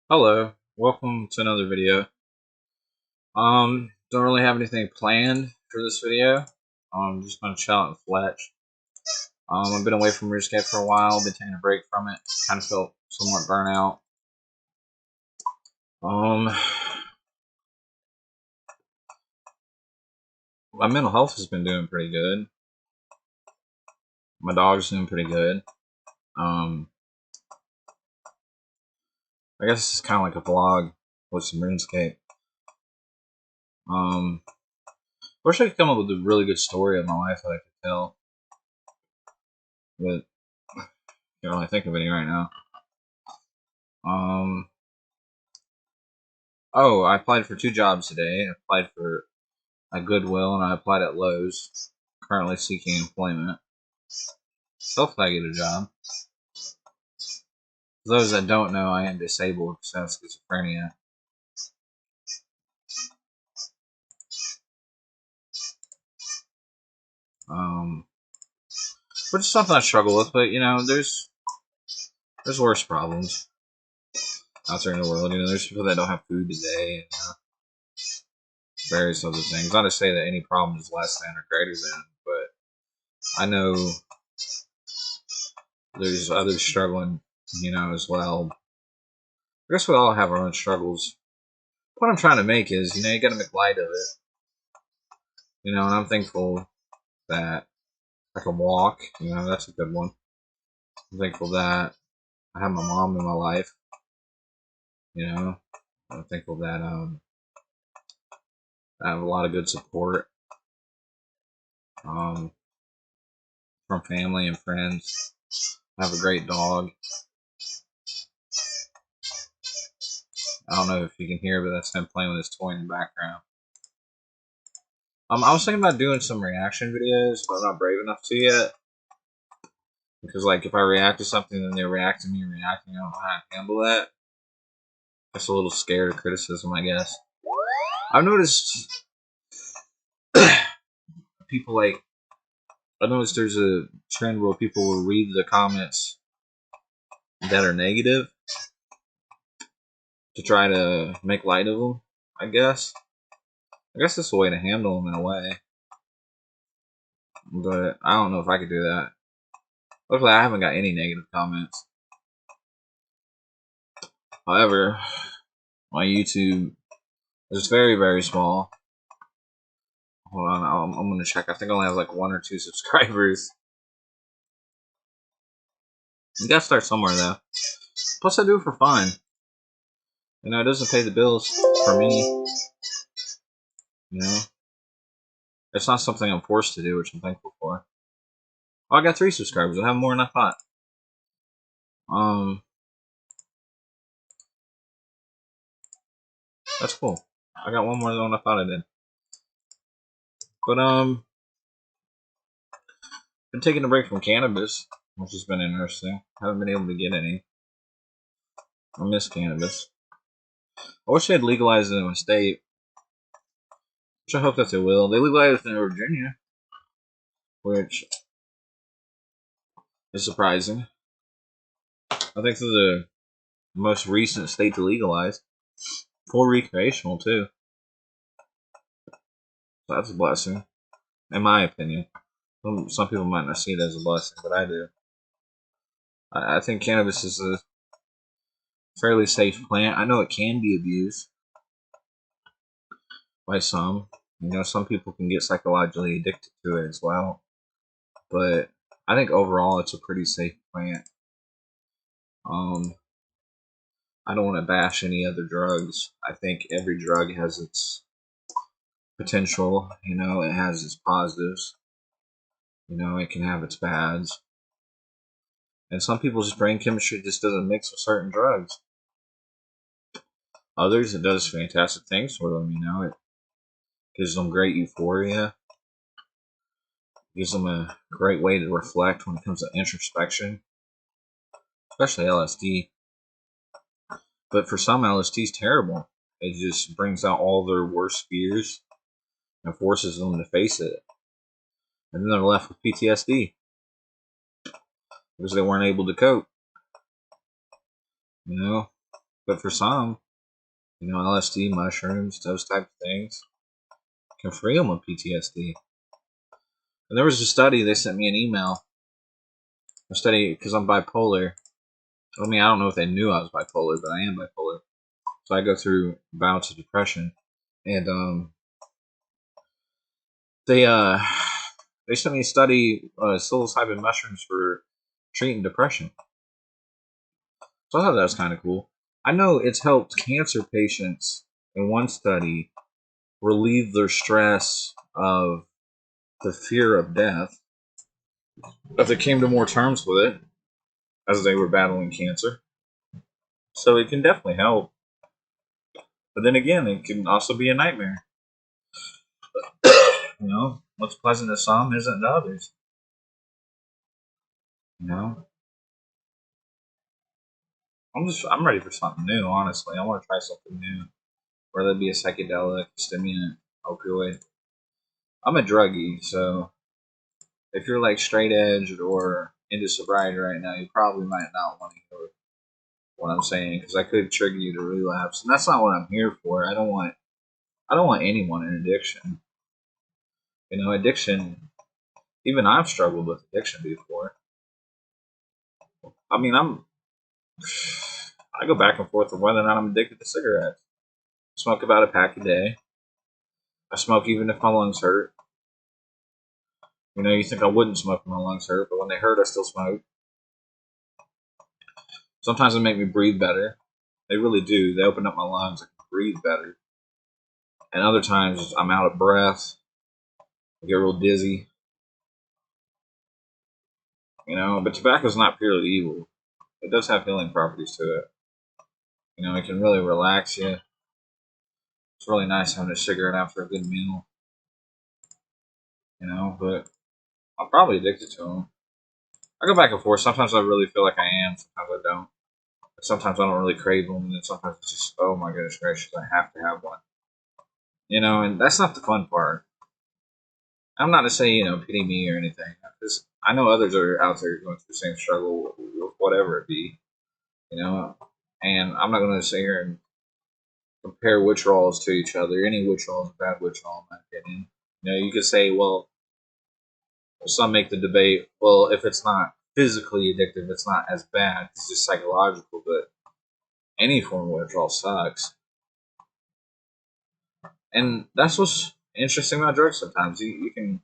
Hello, welcome to another video. Don't really have anything planned for this video. Just gonna chill out and Fletch. I've been away from Runescape for a while, been taking a break from it. Kind of felt somewhat burnout. Um, my mental health has been doing pretty good. My dog's doing pretty good. I guess it's kind of like a vlog with some Runescape. I wish I could come up with a really good story of my life that I could tell, but I can't really think of any right now. Oh, I applied for 2 jobs today. I applied for at Goodwill and I applied at Lowe's. Currently seeking employment. Hopefully I get a job. For those that don't know, I am disabled because I have schizophrenia. Um, which is something I struggle with, but you know, there's worse problems out there in the world. You know, there's people that don't have food today, and various other things. Not to say that any problem is less than or greater than, but I know there's others struggling, you know, as well. I guess we all have our own struggles. What I'm trying to make is, you know, you gotta make light of it. You know, and I'm thankful that I can walk. You know, that's a good one. I'm thankful that I have my mom in my life. You know, I'm thankful that I have a lot of good support um, from family and friends. I have a great dog. I don't know if you can hear, but that's him playing with his toy in the background. I was thinking about doing some reaction videos, but I'm not brave enough to yet. Because, like, if I react to something, then they react to me reacting, I don't know how to handle that. Just a little scared of criticism, I guess. I've noticed people like, I noticed there's a trend where people will read the comments that are negative to try to make light of them, I guess. I guess that's a way to handle them in a way. But I don't know if I could do that. Luckily, I haven't got any negative comments. However, my YouTube is very, very small. Hold on, I'm gonna check. I think I only have like 1 or 2 subscribers. You gotta start somewhere though. Plus, I do it for fun. You know, it doesn't pay the bills for me. You know, it's not something I'm forced to do, which I'm thankful for. Oh, I got 3 subscribers. I have more than I thought. That's cool. I got one more than I thought I did. But been taking a break from cannabis, which has been interesting. Haven't been able to get any. I miss cannabis. I wish they'd legalize it in my state. Which I hope that they will. They legalized it in Virginia, which is surprising. I think they're the most recent state to legalize. Full recreational too. So that's a blessing, in my opinion. Some people might not see it as a blessing, but I do. I think cannabis is a fairly safe plant. I know it can be abused by some. You know, some people can get psychologically addicted to it as well. But I think overall it's a pretty safe plant. I don't want to bash any other drugs. I think every drug has its potential. You know, it has its positives. You know, it can have its bads. And some people's brain chemistry just doesn't mix with certain drugs. Others, it does fantastic things for them. You know, it gives them great euphoria. Gives them a great way to reflect when it comes to introspection, especially LSD. But for some, LSD is terrible. It just brings out all their worst fears and forces them to face it. And then they're left with PTSD because they weren't able to cope. You know, But for some, LSD, mushrooms, those type of things can free them of PTSD. And there was a study, they sent me an email, a study, because I'm bipolar. I mean, I don't know if they knew I was bipolar, but I am bipolar. So I go through bouts of depression. And they sent me a study, psilocybin mushrooms for treating depression. So I thought that was kind of cool. I know it's helped cancer patients in one study relieve their stress of the fear of death, that they came to more terms with it as they were battling cancer. So it can definitely help. But then again, it can also be a nightmare. What's pleasant to some isn't to others. You know, I'm ready for something new. Honestly, I want to try something new, whether it be a psychedelic, stimulant, opioid. I'm a druggie, so if you're like straight edge or into sobriety right now, you probably might not want to hear what I'm saying, because I could trigger you to relapse, and that's not what I'm here for. I don't want anyone in addiction. Addiction. Even I've struggled with addiction before. I mean, I go back and forth on whether or not I'm addicted to cigarettes. I smoke about a pack a day. I smoke even if my lungs hurt. You think I wouldn't smoke if my lungs hurt, but when they hurt, I still smoke. Sometimes they make me breathe better. They really do. They open up my lungs. I can breathe better. And other times, I'm out of breath. I get real dizzy. But tobacco's not purely evil. It does have healing properties to it. It can really relax you. It's really nice having a cigarette after a good meal. But I'm probably addicted to them. I go back and forth. Sometimes I really feel like I am. Sometimes I don't. Sometimes I don't really crave them, and then sometimes it's just, oh my goodness gracious, I have to have one. And that's not the fun part. I'm not to say, pity me or anything, because I know others are out there going through the same struggle with whatever it be, you know. And I'm not going to sit here and compare withdrawals to each other. Any withdrawal is a bad withdrawal, in my opinion. You could say, well, some make the debate, well, if it's not physically addictive, it's not as bad. It's just psychological, but any form of withdrawal sucks. And that's what's interesting about drugs sometimes. You can,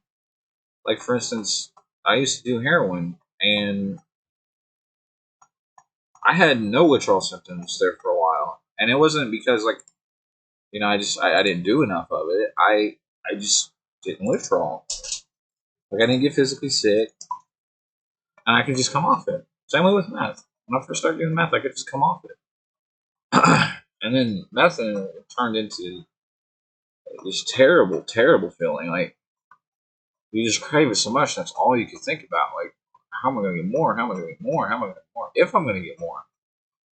like, for instance, I used to do heroin, and I had no withdrawal symptoms there for a while. And it wasn't because, like, I didn't do enough of it. I just didn't withdraw. Like, I didn't get physically sick, and I could just come off it. Same way with meth. When I first started doing meth, I could just come off it. And then meth turned into this terrible, terrible feeling. Like, you just crave it so much, that's all you can think about. Like, how am I going to get more? How am I going to get more? How am I going to get more? If I'm going to get more.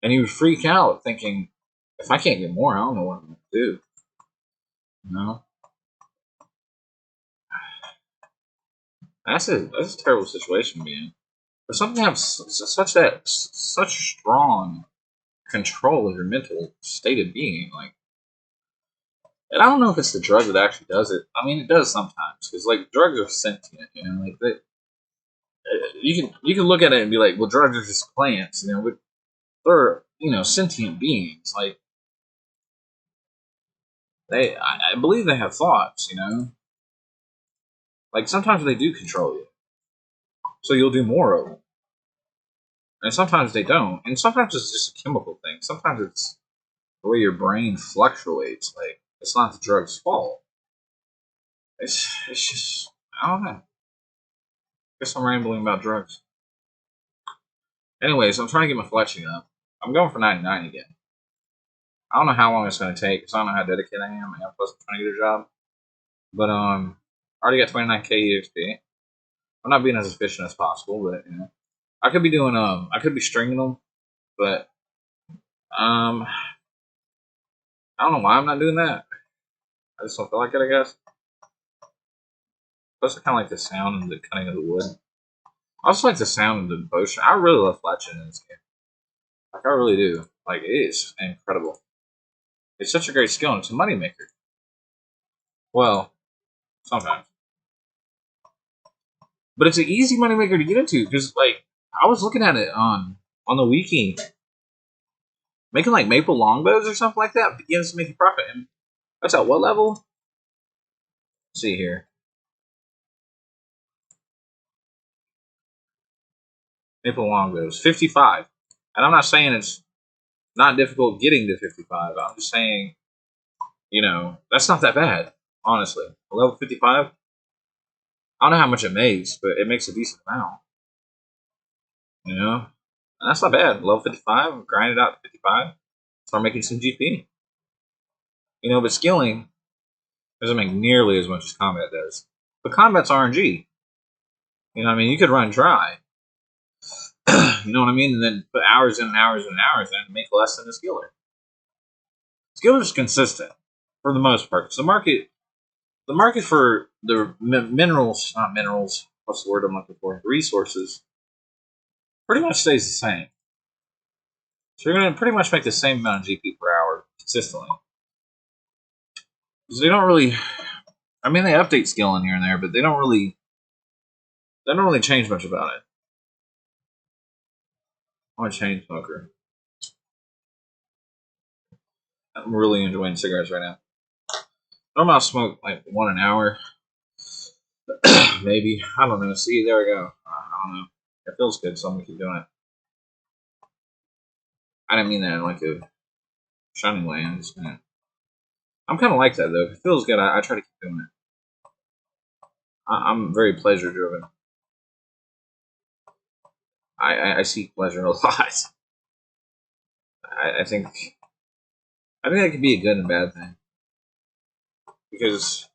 And you would freak out thinking, if I can't get more, I don't know what I'm going to do. That's a terrible situation to be in. For something to have such strong control of your mental state of being, like, and I don't know if it's the drug that actually does it. I mean, it does sometimes, because, like, drugs are sentient. Like, you can look at it and be like, well, drugs are just plants. But they're sentient beings. Like, I believe they have thoughts. Like, sometimes they do control you, so you'll do more of them, and sometimes they don't. And sometimes it's just a chemical thing. Sometimes it's the way your brain fluctuates. Like, it's not the drug's fault. It's just, I don't know. I guess I'm rambling about drugs. Anyways, I'm trying to get my fletching up. I'm going for 99 again. I don't know how long it's going to take, because I don't know how dedicated I am. Plus, I'm trying to get a job. But I already got 29k EXP. I'm not being as efficient as possible, but I could be doing I could be stringing them, but I don't know why I'm not doing that. I just don't feel like it, I guess. Plus, I kind of like the sound and the cutting of the wood. I also like the sound of the potion. I really love fletching in this game. Like, I really do. Like, it is incredible. It's such a great skill, and it's a moneymaker. Well, sometimes. But it's an easy moneymaker to get into, because, like, I was looking at it on the wiki. Making, like, maple longbows or something like that begins to make you profit. And that's at what level? Let's see here. Maple longbows. 55. And I'm not saying it's not difficult getting to 55. I'm just saying, that's not that bad, honestly. Level 55, I don't know how much it makes, but it makes a decent amount. And that's not bad. Level 55, grind it out to 55, start making some GP. But skilling doesn't make nearly as much as combat does. But combat's RNG. You could run dry. You know what I mean? And then put hours in and hours and hours in and make less than a skiller. Skiller's consistent for the most part. So the market for the minerals, not minerals, what's the word I'm looking for? Resources, pretty much stays the same. So you're going to pretty much make the same amount of GP per hour consistently. So they don't really, they update skilling here and there, but they don't really change much about it. I'm a chain smoker. I'm really enjoying cigarettes right now. Normally I'll smoke like one an hour. Maybe. I don't know. See, there we go. I don't know. It feels good, so I'm going to keep doing it. I didn't mean that in like a shining way. I'm kind of like that, though. If it feels good, I try to keep doing it. I'm very pleasure driven. I seek pleasure a lot. I think that could be a good and bad thing. Because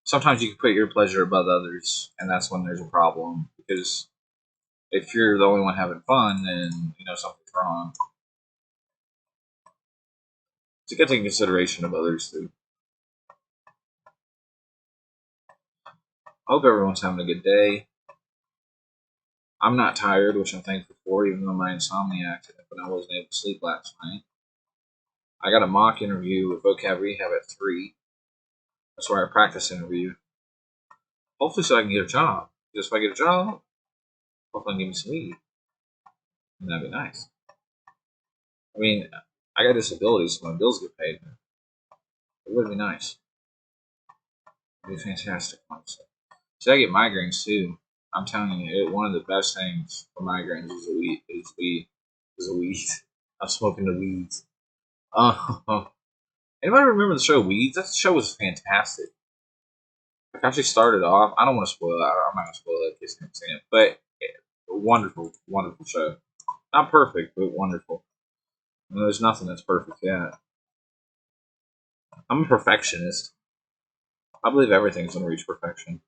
sometimes you can put your pleasure above others, and that's when there's a problem. Because if you're the only one having fun, then something's wrong. So you got to take consideration of others too. I hope everyone's having a good day. I'm not tired, which I'm thankful for, even though my insomnia acted up and I wasn't able to sleep last night. I got a mock interview with Vocab Rehab at 3. That's where I practice interview. Hopefully so I can get a job. Because if I get a job, hopefully I can give me some weed. And that'd be nice. I got disabilities, so my bills get paid. It would be nice. It'd be fantastic, honestly. See, I get migraines too. I'm telling you, one of the best things for migraines is weed. I'm smoking the weeds. Oh, anybody remember the show Weeds? That show was fantastic. Like, actually started off. I don't want to spoil it. I'm not going to spoil it in case you haven't seen it. But wonderful, wonderful show. Not perfect, but wonderful. There's nothing that's perfect yet. I'm a perfectionist. I believe everything's going to reach perfection.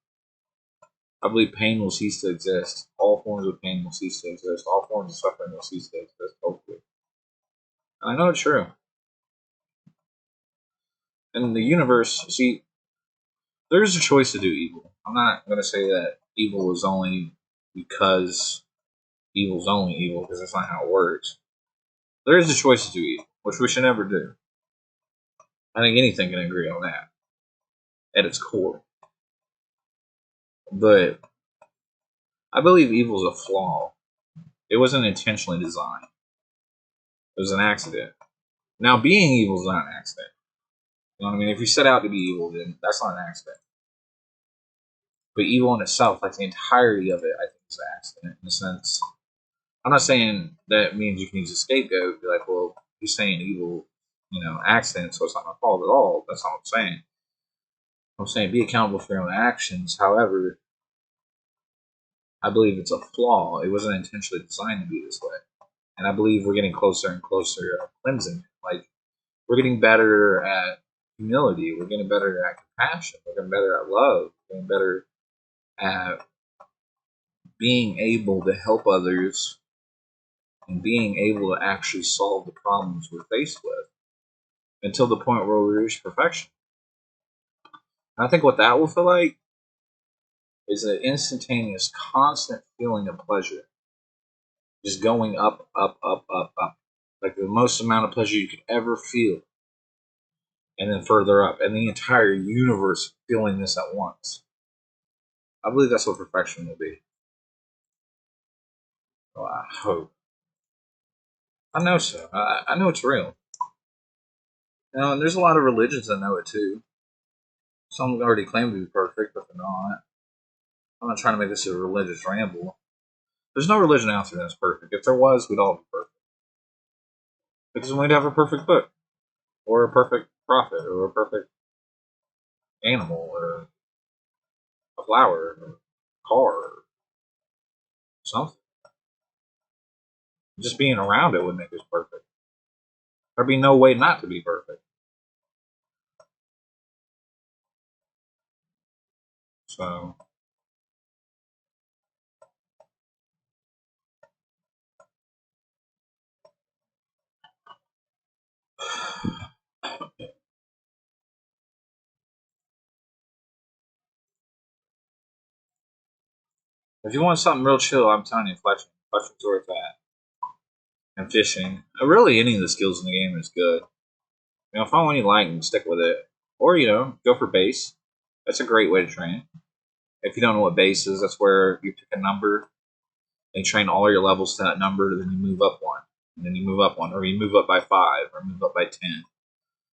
I believe pain will cease to exist. All forms of pain will cease to exist. All forms of suffering will cease to exist, hopefully. And I know it's true. And the universe, see, there's a choice to do evil. I'm not going to say that evil is only because evil's only evil, because that's not how it works. There is a choice to do evil, which we should never do. I think anything can agree on that at its core. But I believe evil is a flaw. It wasn't intentionally designed. It was an accident. Now, being evil is not an accident. You know what I mean? If you set out to be evil, then that's not an accident. But evil in itself, like the entirety of it, I think is an accident in a sense. I'm not saying that means you can use a scapegoat. Be like, well, you're saying evil, accident, so it's not my fault at all. That's not what I'm saying. I'm saying be accountable for your own actions. However, I believe it's a flaw. It wasn't intentionally designed to be this way. And I believe we're getting closer and closer to cleansing it. Like, we're getting better at humility. We're getting better at compassion. We're getting better at love. We're getting better at being able to help others and being able to actually solve the problems we're faced with until the point where we reach perfection. And I think what that will feel like is an instantaneous, constant feeling of pleasure. Just going up, up, up, up, up. Like the most amount of pleasure you could ever feel. And then further up, and the entire universe feeling this at once. I believe that's what perfection will be. Well, I hope. I know so. I know it's real. You know, and there's a lot of religions that know it too. Some already claim to be perfect, but they're not. I'm not trying to make this a religious ramble. There's no religion out there that's perfect. If there was, we'd all be perfect. Because we'd have a perfect book, or a perfect prophet, or a perfect animal, or a flower, or a car, or something. Just being around it would make us perfect. There'd be no way not to be perfect. So, if you want something real chill, I'm telling you, fletching. Fletching's where it's at. And fishing. Really, any of the skills in the game is good. You know, find one you like and stick with it. Or, you know, go for base. That's a great way to train. If you don't know what base is, that's where you pick a number and train all your levels to that number, then you move up one. And then you move up one. Or you move up by 5, or move up by 10.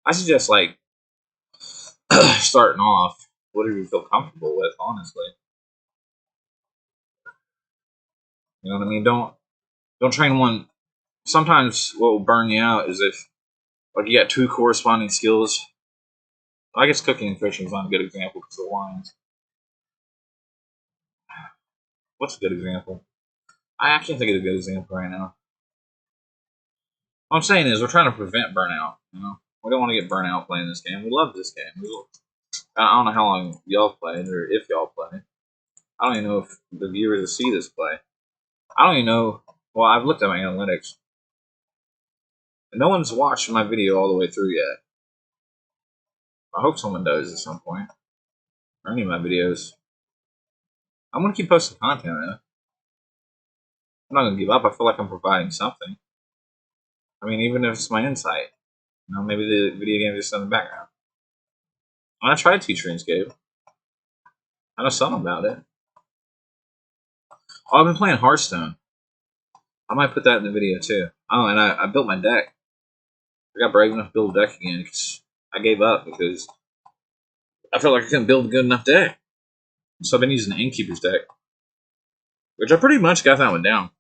I suggest, like, starting off, whatever you feel comfortable with, honestly. You know what I mean? Don't train one. Sometimes what will burn you out is if, like, you got 2 corresponding skills. I guess cooking and fishing is not a good example because of the lines. What's a good example? I can't think of a good example right now. What I'm saying is we're trying to prevent burnout. You know, we don't want to get burnout playing this game. We love this game. I don't know how long y'all played or if y'all play. I don't even know if the viewers will see this play. I don't even know. Well, I've looked at my analytics. And no one's watched my video all the way through yet. I hope someone does at some point. Or any of my videos. I'm going to keep posting content, man. I'm not going to give up. I feel like I'm providing something. I mean, even if it's my insight. You know, maybe the video game is just in the background. I tried to teach Runescape. I know something about it. Oh, I've been playing Hearthstone. I might put that in the video too. Oh, and I built my deck. I got brave enough to build a deck again because I gave up because I felt like I couldn't build a good enough deck. So I've been using the Innkeeper's deck, which I pretty much got that one down.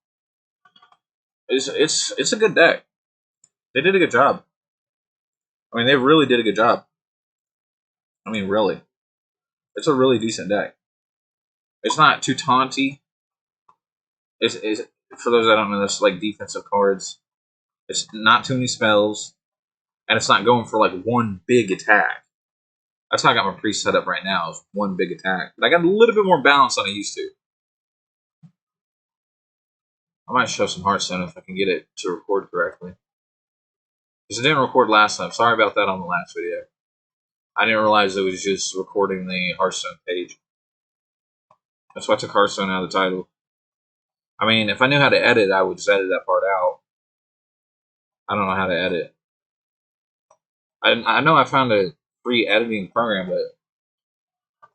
It's a good deck. They did a good job. I mean, they really did a good job. I mean, really, it's a really decent deck. It's not too taunty. It's for those that don't know, this like defensive cards. It's not too many spells, and it's not going for like one big attack. That's how I got my pre set up right now, is one big attack. But I got a little bit more balance than I used to. I might show some Hearthstone if I can get it to record correctly. Because it didn't record last time. Sorry about that on the last video. I didn't realize it was just recording the Hearthstone page. That's why I took Hearthstone out of the title. I mean, if I knew how to edit, I would just edit that part out. I don't know how to edit. I know I found a free editing program, but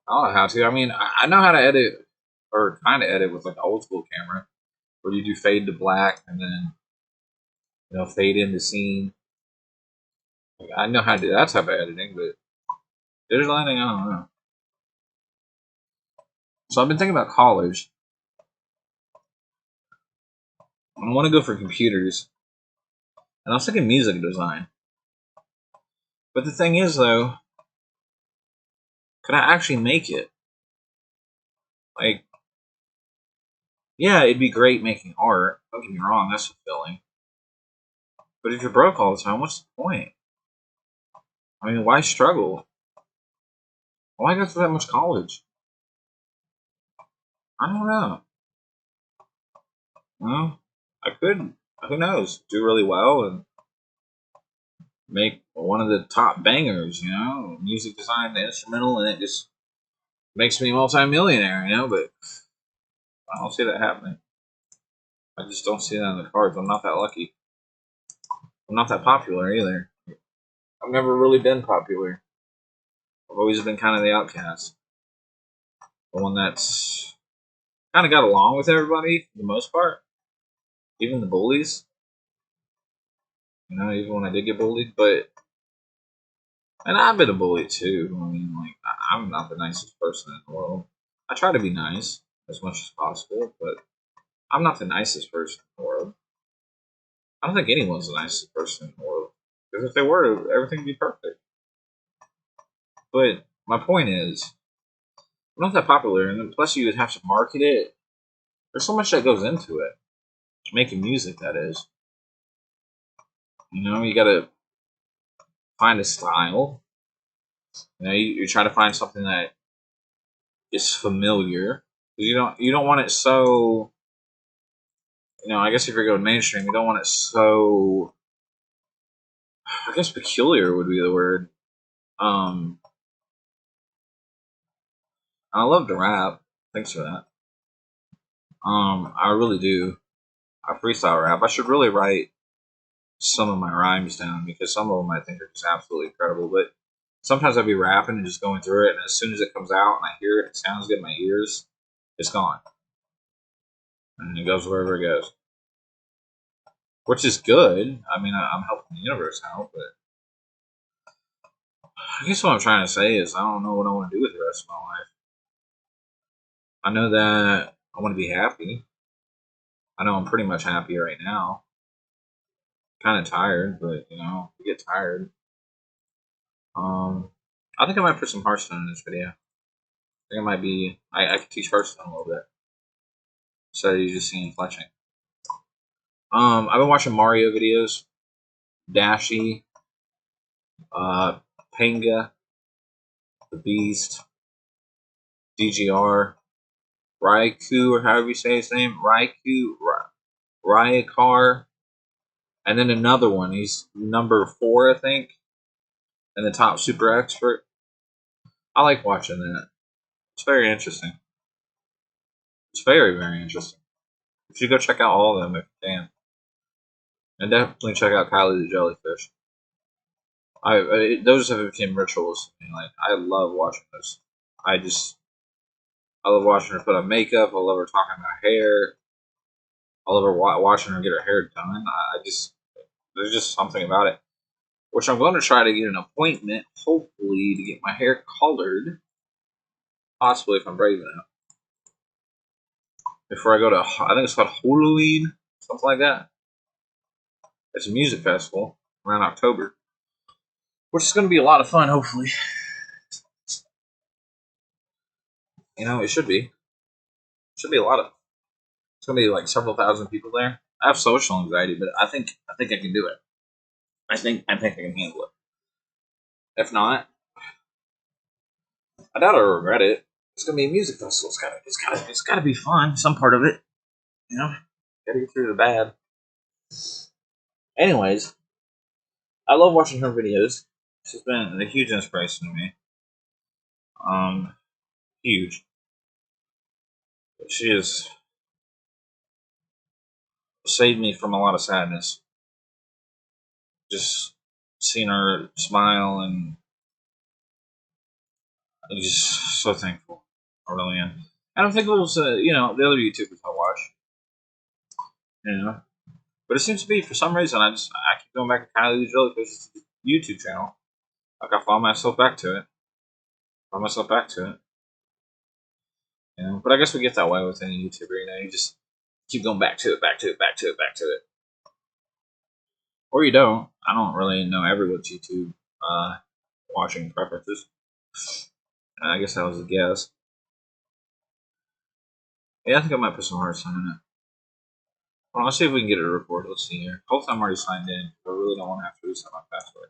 I don't know how to. I mean, I know how to edit, or kind of edit with like an old school camera, where you do fade to black and then, you know, fade into scene. Like, I know how to do that type of editing, but digital editing, I don't know. So I've been thinking about college. I want to go for computers, and I was thinking music design. But the thing is, though, could I actually make it? Like, yeah, it'd be great making art. Don't get me wrong, that's fulfilling. But if you're broke all the time, what's the point? I mean, why struggle? Why go through that much college? I don't know. Well, I could, who knows, do really well and make one of the top bangers, you know, music design, the instrumental, and it just makes me a multi-millionaire, you know, but I don't see that happening. I just don't see that in the cards. I'm not that lucky. I'm not that popular either. I've never really been popular. I've always been kind of the outcast. The one that's kind of got along with everybody for the most part. Even the bullies. Even when I did get bullied. And I've been a bully too. I mean, like, I'm not the nicest person in the world. I try to be nice as much as possible, but I'm not the nicest person in the world. I don't think anyone's the nicest person in the world. Because if they were, everything would be perfect. But my point is, I'm not that popular, and plus you would have to market it. There's so much that goes into it. Making music, that is. You gotta find a style. You try to find something that is familiar. You don't want it so. I guess if you're going mainstream, you don't want it so. I guess peculiar would be the word. I love to rap. Thanks for that. I really do. I freestyle rap. I should really write some of my rhymes down because some of them I think are just absolutely incredible. But sometimes I'd be rapping and just going through it, and as soon as it comes out and I hear it, it sounds good in my ears, it's gone, and it goes wherever it goes, which is good. I mean, I'm helping the universe out, but I guess what I'm trying to say is I don't know what I want to do with the rest of my life. I know that I want to be happy. I know I'm pretty much happy right now. Kind of tired, but you get tired. I think I might put some Hearthstone in this video. I think it might be. I could teach Hearthstone a little bit. So you just seeing fletching. I've been watching Mario videos. Dashi, Panga, the Beast, DGR, Raikou, or however you say his name, Ryakar, and then another one. He's number 4, I think, and the top super expert. I like watching that. It's very interesting. It's very, very interesting. You should go check out all of them if you can. And definitely check out Kylie the Jellyfish. Those have become rituals. Like, I love watching those. I love watching her put on makeup. I love her talking about hair. I love her watching her get her hair done. There's just something about it. Which I'm going to try to get an appointment, hopefully, to get my hair colored. Possibly if I'm brave enough. Before I go to, I think it's called Halloween, something like that. It's a music festival around October, which is going to be a lot of fun, hopefully. It should be. It should be a lot of. It's going to be like several thousand people there. I have social anxiety, but I think I can do it. I think I can handle it. If not, I doubt I'll regret it. It's gonna be a music festival. It's gotta be fun. Some part of it, you know. Gotta get through the bad. Anyways, I love watching her videos. She's been a huge inspiration to me. Huge. She has saved me from a lot of sadness. Just seeing her smile, and I'm just so thankful. I really am. I don't think it was, the other YouTubers I watch. But it seems to be, for some reason, I keep going back to Kylie the Jellyfish's YouTube channel. Like, I follow myself back to it. But I guess we get that way with any YouTuber, you just keep going back to it. Or you don't. I don't really know everyone's YouTube watching preferences. I guess that was a guess. Yeah, I think I might put some Hearthstone in it. Well, let's see if we can get it to record. Let's see here. Hopefully I'm already signed in. I really don't want to have to reset my password.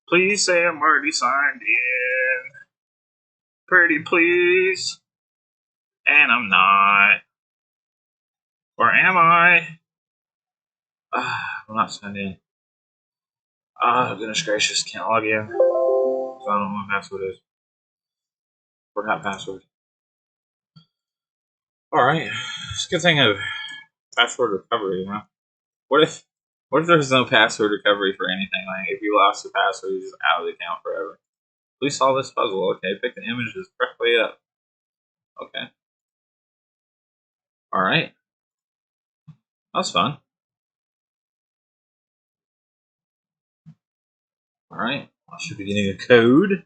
Please say I'm already signed in. Pretty please. And I'm not. Or am I? I'm not signed in. Goodness gracious, can't log in. So I don't know what my password is. Forgot password. Alright. It's a good thing I've Password recovery, you know? What if there's no password recovery for anything? Like, if you lost your password, you're just out of the account forever. Please solve this puzzle. Okay, pick the images correctly up. Okay. Alright. That's fun. Alright. I should be getting a code.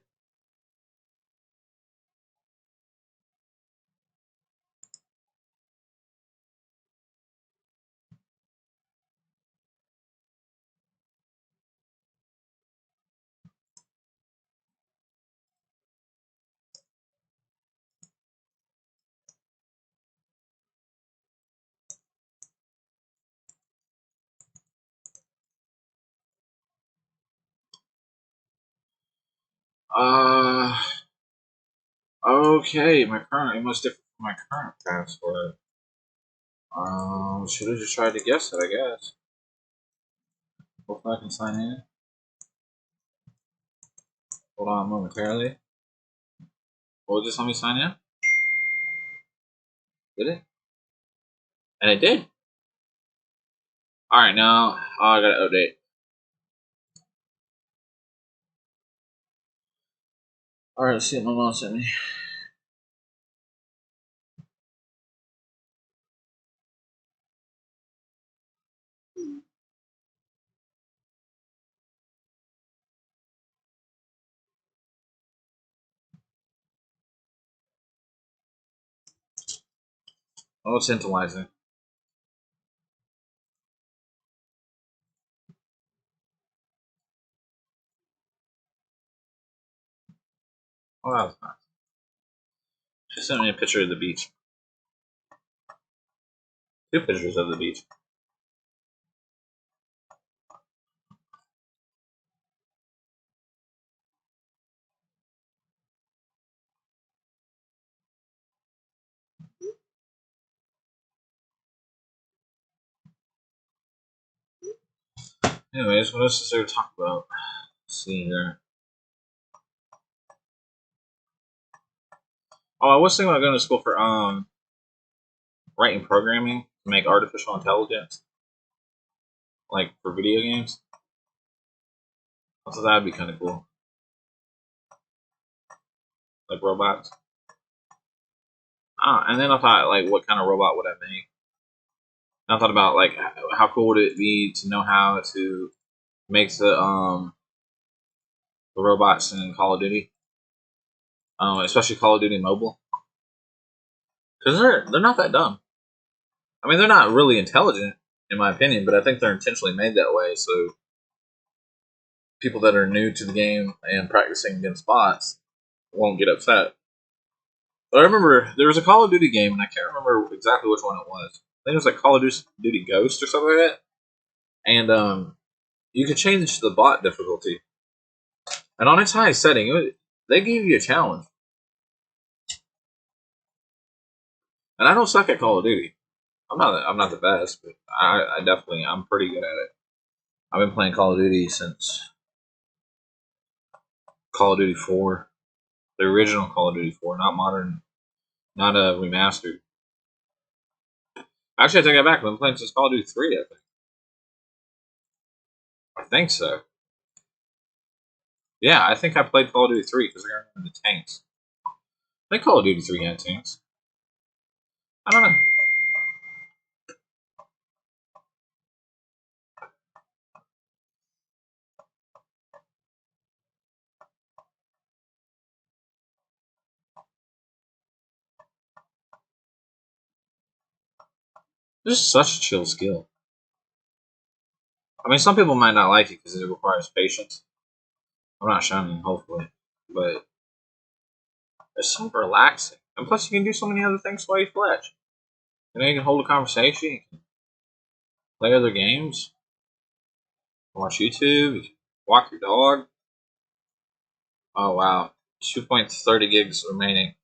Okay, my current, it must differ from my current password. Should have just tried to guess it, I guess. Hopefully I can sign in. Hold on momentarily. Will it just let me sign in? Did it? And it did. Alright, now, I gotta update. Alright, let's see what my mom sent me. Oh, it's tantalizing. Oh, that was nice. She sent me a picture of the beach. 2 pictures of the beach. Anyways, what else is there to talk about? Let's see here. Oh, I was thinking about going to school for writing programming to make artificial intelligence, like for video games. I thought that'd be kind of cool, like robots. And then I thought, like, what kind of robot would I make? And I thought about like how cool would it be to know how to make the robots in Call of Duty, especially Call of Duty Mobile, because they're not that dumb. I mean, they're not really intelligent in my opinion, but I think they're intentionally made that way so people that are new to the game and practicing against bots won't get upset. But I remember there was a Call of Duty game, and I can't remember exactly which one it was. I think it was like Call of Duty Ghost or something like that. And you could change the bot difficulty. And on its highest setting, they gave you a challenge. And I don't suck at Call of Duty. I'm not the best, but I definitely I'm pretty good at it. I've been playing Call of Duty since Call of Duty 4, the original Call of Duty 4, not modern, not a remastered. Actually, I take that back. I've been playing since Call of Duty 3. I think. I think so. Yeah, I think I played Call of Duty 3 because I remember the tanks. I think Call of Duty 3 had tanks. I don't know. This is such a chill skill. I mean, some people might not like it because it requires patience. I'm not shunning, hopefully, but it's so relaxing. And plus, you can do so many other things while you fletch. You know, you can hold a conversation, you can play other games, watch YouTube, you can walk your dog. Oh wow, 2.30 gigs remaining.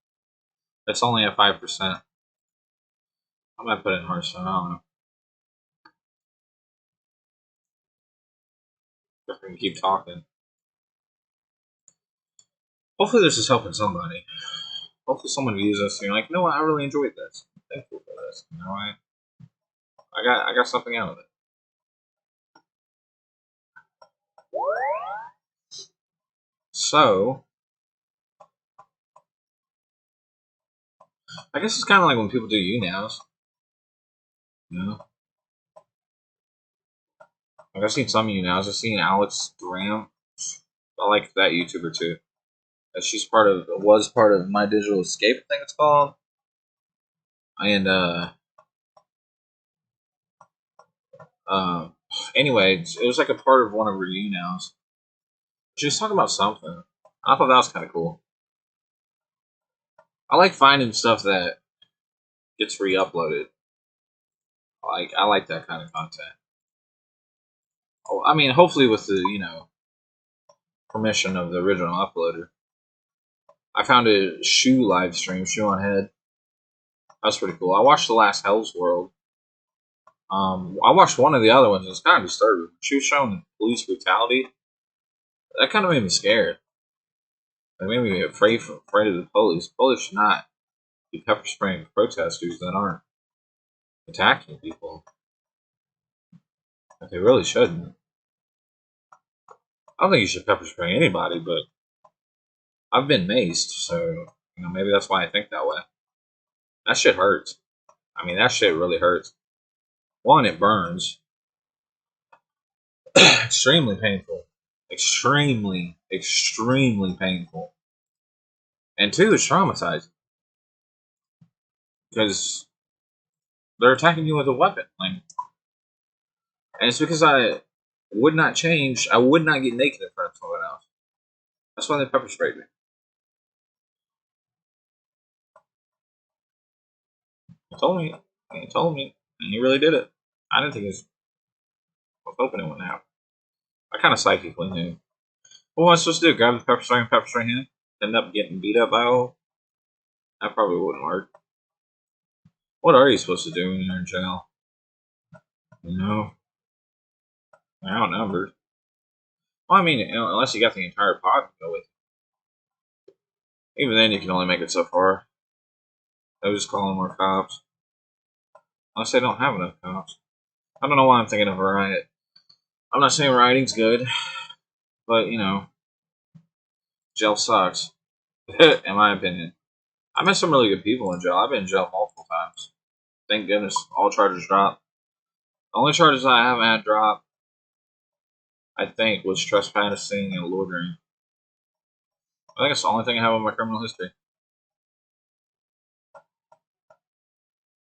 That's only at 5%. I might put it in Hearthstone. I don't know. If I can keep talking. Hopefully, this is helping somebody. Hopefully, someone views this and you're like, you know what? I really enjoyed this. I'm thankful for this. You know, I got something out of it. So I guess it's kind of like when people do YouNows. You know, like I've seen some YouNows. I've seen Alex Graham. I like that YouTuber too. She's was part of My Digital Escape, I think it's called. And um, anyway, it was like a part of one of her YouNows. She was talking about something. I thought that was kind of cool. I like finding stuff that gets re-uploaded. I like that kind of content. Oh, I mean, hopefully with the permission of the original uploader. I found a shoe live stream, shoe on head. That's pretty cool. I watched the last Hell's World. I watched one of the other ones. It's kind of disturbing. She was showing police brutality. That kind of made me scared. It made me afraid of the police. Police should not be pepper spraying protesters that aren't attacking people. Like they really shouldn't. I don't think you should pepper spray anybody, but I've been maced, so maybe that's why I think that way. That shit hurts. I mean, that shit really hurts. One, it burns. Extremely painful. Extremely, extremely painful. And two, it's traumatizing. Because they're attacking you with a weapon. And it's because I would not change. I would not get naked in front of someone else. That's why they pepper sprayed me. He told me. He told me. And he really did it. I didn't think I was hoping it wouldn't happen. I kind of psychically knew. What was I supposed to do? Grab the pepper spray hand? End up getting beat up by all? That probably wouldn't work. What are you supposed to do when you're in jail? Outnumbered. Well, I mean, unless you got the entire pod to go with. Even then, you can only make it so far. They'll just call in more cops. Unless they don't have enough cops. I don't know why I'm thinking of a riot. I'm not saying rioting's good, but, jail sucks. In my opinion. I met some really good people in jail. I've been in jail multiple times. Thank goodness, all charges dropped. The only charges I haven't had dropped, I think, was trespassing and loitering. I think it's the only thing I have on my criminal history.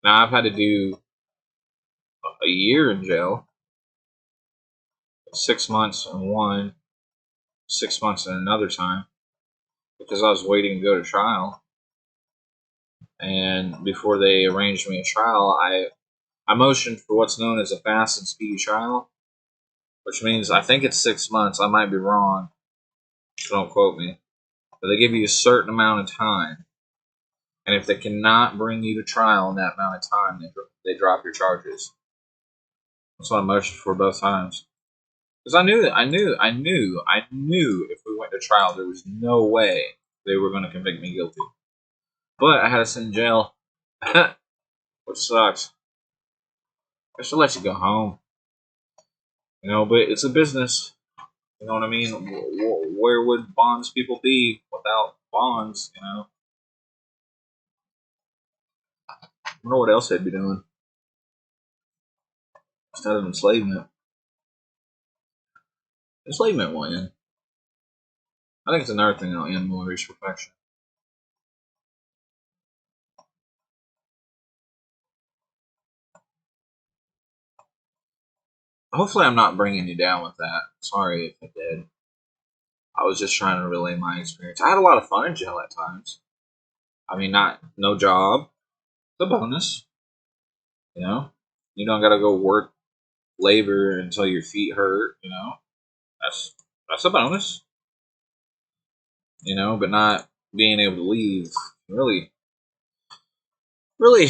Now, I've had to do a year in jail. 6 months in one, 6 months in another time. Because I was waiting to go to trial. And before they arranged me a trial, I motioned for what's known as a fast and speedy trial. Which means, I think it's 6 months. I might be wrong. So don't quote me. But they give you a certain amount of time. And if they cannot bring you to trial in that amount of time, they drop your charges. That's what I motioned for both times. Because I knew if we went to trial, there was no way they were going to convict me guilty. But I had to sit in jail, which sucks. I should let you go home. But it's a business. You know what I mean? Where would bonds people be without bonds? I wonder what else they'd be doing instead of enslavement. Enslavement won't end. I think it's another thing that'll end when we reach perfection. Hopefully, I'm not bringing you down with that. Sorry if I did. I was just trying to relay my experience. I had a lot of fun in jail at times. I mean, no job. It's a bonus. You don't gotta go work labor until your feet hurt. That's a bonus. But not being able to leave really, really,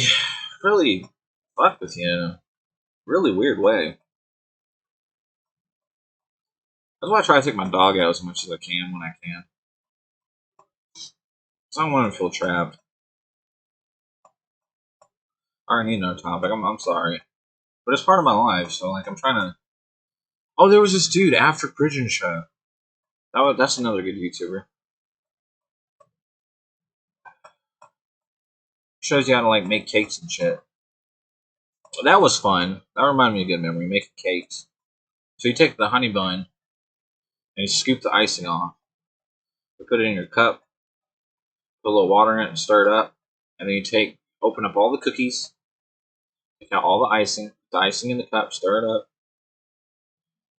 really fuck with you in a really weird way. That's why I try to take my dog out as much as I can when I can. Because I don't want to feel trapped. I already need another topic. I'm sorry. But it's part of my life, so like I'm trying to. Oh, there was this dude after Prison Show. That's another good YouTuber. Shows you how to like make cakes and shit. That was fun. That reminded me of a good memory, making cakes. So you take the honey bun and you scoop the icing off. You put it in your cup, put a little water in it and stir it up. And then you open up all the cookies, take out all the icing in the cup, stir it up.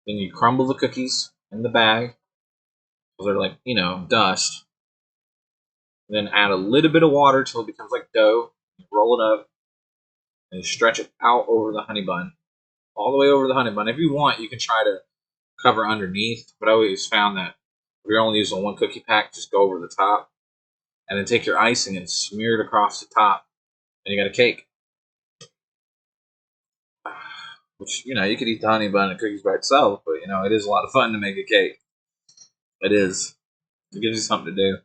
Then you crumble the cookies in the bag. So they're like, dust. Then add a little bit of water till it becomes like dough. You roll it up and you stretch it out over the honey bun. All the way over the honey bun. If you want, you can try to cover underneath, but I always found that if you're only using one cookie pack, just go over the top. And then take your icing and smear it across the top. And you got a cake. Which, you could eat the honey bun and cookies by itself, but, it is a lot of fun to make a cake. It is. It gives you something to do.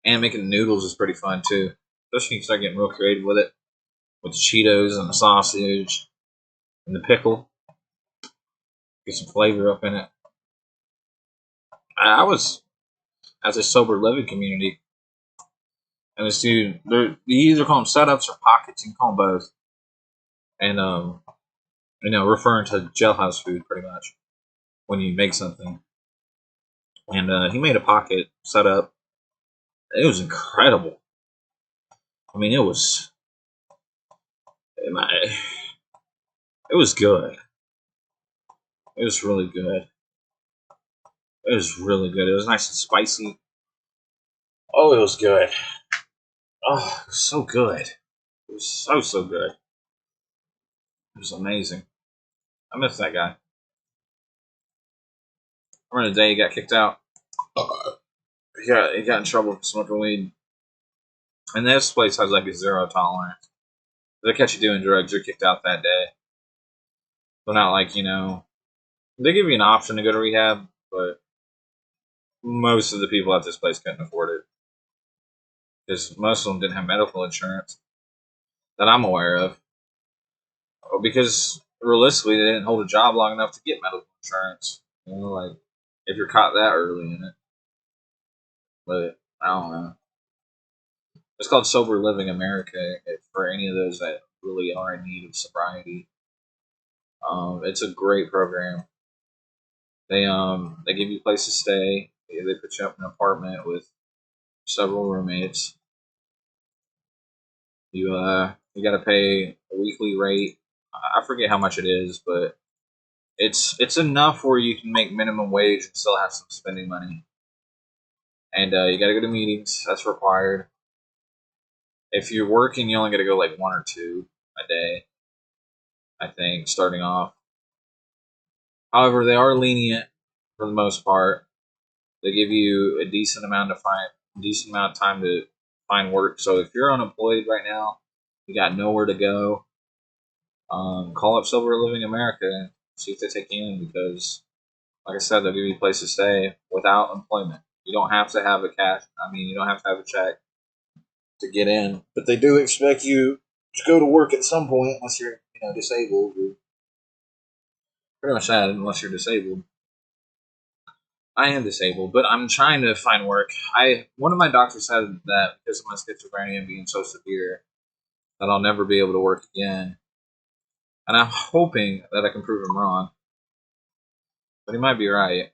And making noodles is pretty fun, too. Especially when you start getting real creative with it. With the Cheetos and the sausage and the pickle. Get some flavor up in it. I was at a sober living community. And this dude, you either call them setups or pockets. You can call them both. And, referring to jailhouse food pretty much when you make something. And he made a pocket set up. It was incredible. I mean, it was good. It was really good. It was really good. It was nice and spicy. Oh, it was good. Oh, it was so good. It was so good. It was amazing. I miss that guy. I remember the day he got kicked out. He got in trouble for smoking weed. And this place has like a zero tolerance. If they catch you doing drugs, you're kicked out that day. But not like, they give you an option to go to rehab, but most of the people at this place couldn't afford it. Because most of them didn't have medical insurance that I'm aware of. Because realistically, they didn't hold a job long enough to get medical insurance. Like if you're caught that early in it. But I don't know. It's called Sober Living America for any of those that really are in need of sobriety. It's a great program. They give you a place to stay. They put you up in an apartment with several roommates. You got to pay a weekly rate. I forget how much it is, but it's enough where you can make minimum wage and still have some spending money. And you got to go to meetings. That's required. If you're working, you only got to go like one or two a day. I think starting off. However, they are lenient for the most part. They give you a decent amount of time to find work. So if you're unemployed right now, you got nowhere to go. Call up Sober Living America and see if they take you in because, like I said, they'll give you a place to stay without employment. You don't have to have you don't have to have a check to get in, but they do expect you to go to work at some point unless you're, disabled. Or pretty much that, unless you're disabled. I am disabled, but I'm trying to find work. One of my doctors said that because of my schizophrenia being so severe, that I'll never be able to work again. And I'm hoping that I can prove him wrong. But he might be right.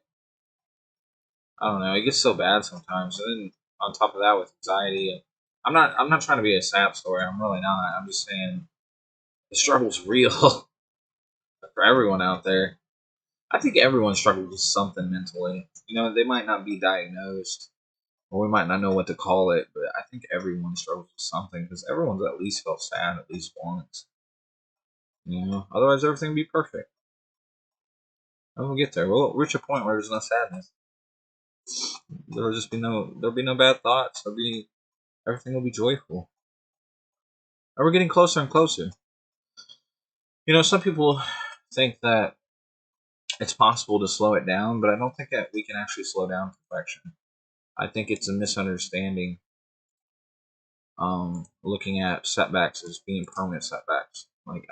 I don't know. It gets so bad sometimes. And then on top of that with anxiety, I'm not trying to be a sap story. I'm really not. I'm just saying the struggle's real for everyone out there. I think everyone struggles with something mentally. They might not be diagnosed, or we might not know what to call it, but I think everyone struggles with something because everyone's at least felt sad at least once. Otherwise everything would be perfect. And we'll get there. We'll reach a point where there's no sadness. There'll be no bad thoughts. Everything will be joyful. And we're getting closer and closer. Some people think that it's possible to slow it down, but I don't think that we can actually slow down perfection. I think it's a misunderstanding looking at setbacks as being permanent setbacks. Like,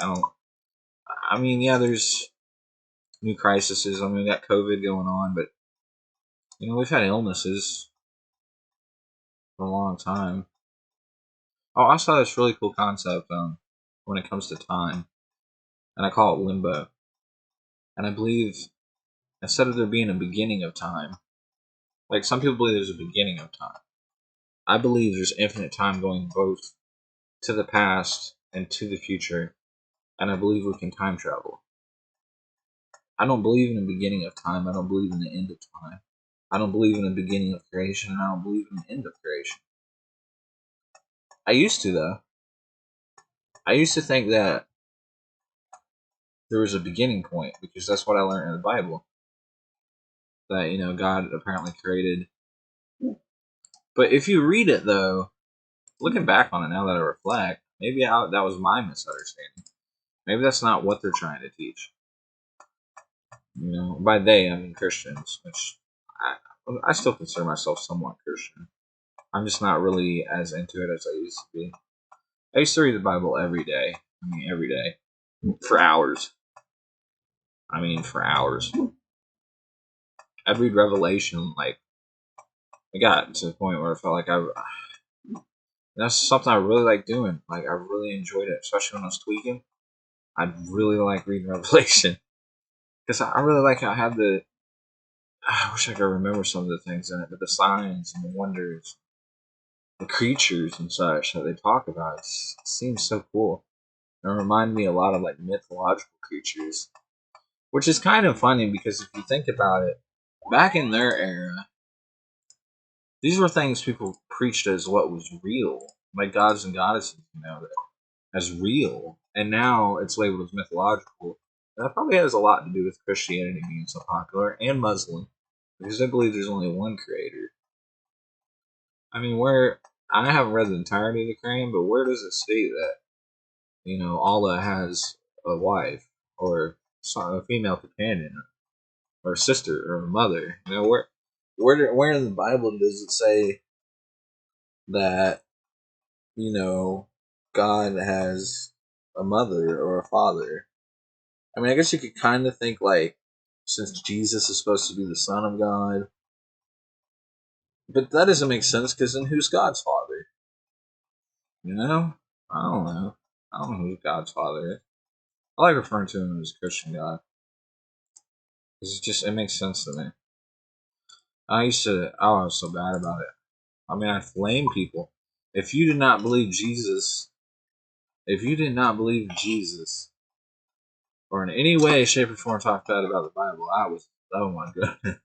I mean, yeah, there's new crises. I mean, we got COVID going on, but, we've had illnesses for a long time. Oh, I saw this really cool concept when it comes to time, and I call it limbo. And I believe instead of there being a beginning of time, like some people believe there's a beginning of time, I believe there's infinite time going both to the past and to the future, and I believe we can time travel. I don't believe in the beginning of time. I don't believe in the end of time. I don't believe in the beginning of creation, and I don't believe in the end of creation. I used to, though. I used to think that there was a beginning point because that's what I learned in the Bible. That, God apparently created. But if you read it, though, looking back on it now that I reflect, maybe that was my misunderstanding. Maybe that's not what they're trying to teach. By they, I mean Christians, which I still consider myself somewhat Christian. I'm just not really as into it as I used to be. I used to read the Bible every day. I mean, every day. For hours. I mean, for hours. I'd read Revelation, like, I got to the point where I felt like that's something I really like doing. Like, I really enjoyed it, especially when I was tweaking. I'd really like reading Revelation. Because I really like how I had I wish I could remember some of the things in it, but the signs and the wonders, the creatures and such that they talk about, it seems so cool. It reminded me a lot of like mythological creatures, which is kind of funny because if you think about it, back in their era, these were things people preached as what was real, like gods and goddesses, as real, and now it's labeled as mythological. And that probably has a lot to do with Christianity being so popular and Muslim, because they believe there's only one creator. I mean, I haven't read the entirety of the Quran, but where does it state that Allah has a wife or a female companion or a sister or a mother? Where in the Bible does it say that God has a mother or a father? I mean, I guess you could kind of think like since Jesus is supposed to be the Son of God, but that doesn't make sense because then who's God's father? You know, I don't know. I don't know who God's father is. I like referring to him as Christian God. It makes sense to me. I was so bad about it. I mean, I flame people. If you did not believe Jesus, if you did not believe Jesus, or in any way, shape, or form talk bad about the Bible, oh my goodness.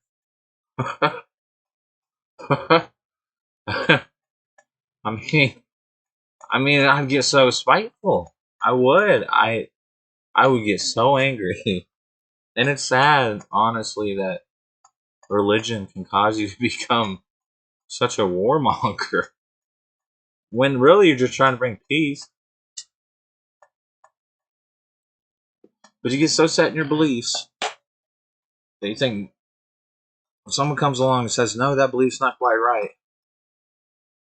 I mean, I'd get so spiteful. I would. I would get so angry. And it's sad, honestly, that religion can cause you to become such a warmonger when really you're just trying to bring peace. But you get so set in your beliefs that you think when someone comes along and says, no, that belief's not quite right,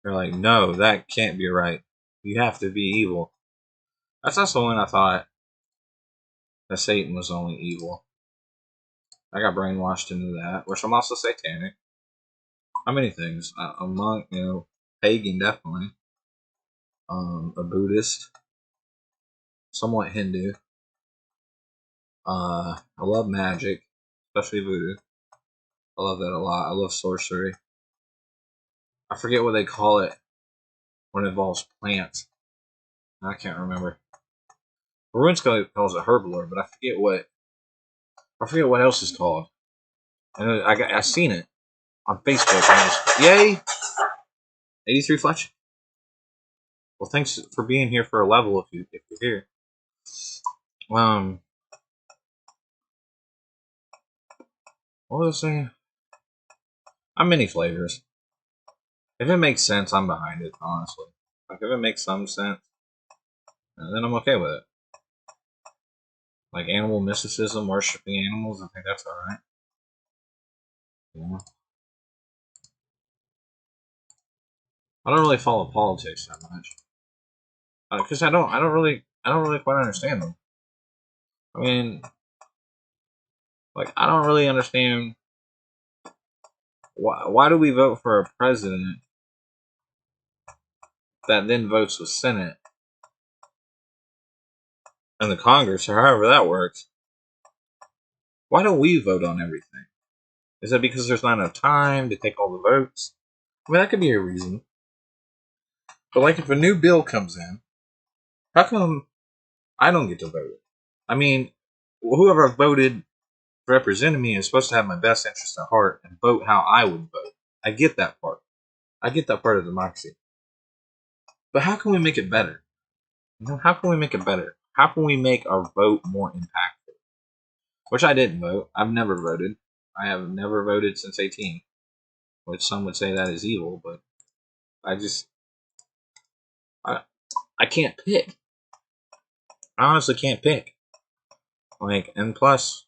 you're like, no, that can't be right. You have to be evil. That's also when I thought that Satan was only evil. I got brainwashed into that, which I'm also satanic. How many things? A monk, pagan, definitely. A Buddhist, somewhat Hindu. I love magic, especially voodoo. I love that a lot. I love sorcery. I forget what they call it when it involves plants. I can't remember. Runescape calls it herblore, but I forget what else it's called. And I seen it on Facebook. And I was, yay, 83 Fletch. Well, thanks for being here for a level if you're here. What was I saying? I'm many flavors. If it makes sense, I'm behind it. Honestly, like if it makes some sense, then I'm okay with it. Like animal mysticism, worshiping animals, I think that's alright. Yeah. I don't really follow politics that much because I don't I don't really quite understand them. I mean, like, I don't really understand why do we vote for a president that then votes with Senate and the Congress, or however that works. Why don't we vote on everything? Is that because there's not enough time to take all the votes? I mean, that could be a reason. But, like, if a new bill comes in, how come I don't get to vote? I mean, whoever voted represented me is supposed to have my best interest at heart and vote how I would vote. I get that part. I get that part of democracy. But how can we make it better? You know, how can we make it better? How can we make our vote more impactful? Which I didn't vote. I've never voted. I have never voted since 18. Which some would say that is evil, but I can't pick. I honestly can't pick. Like, and plus,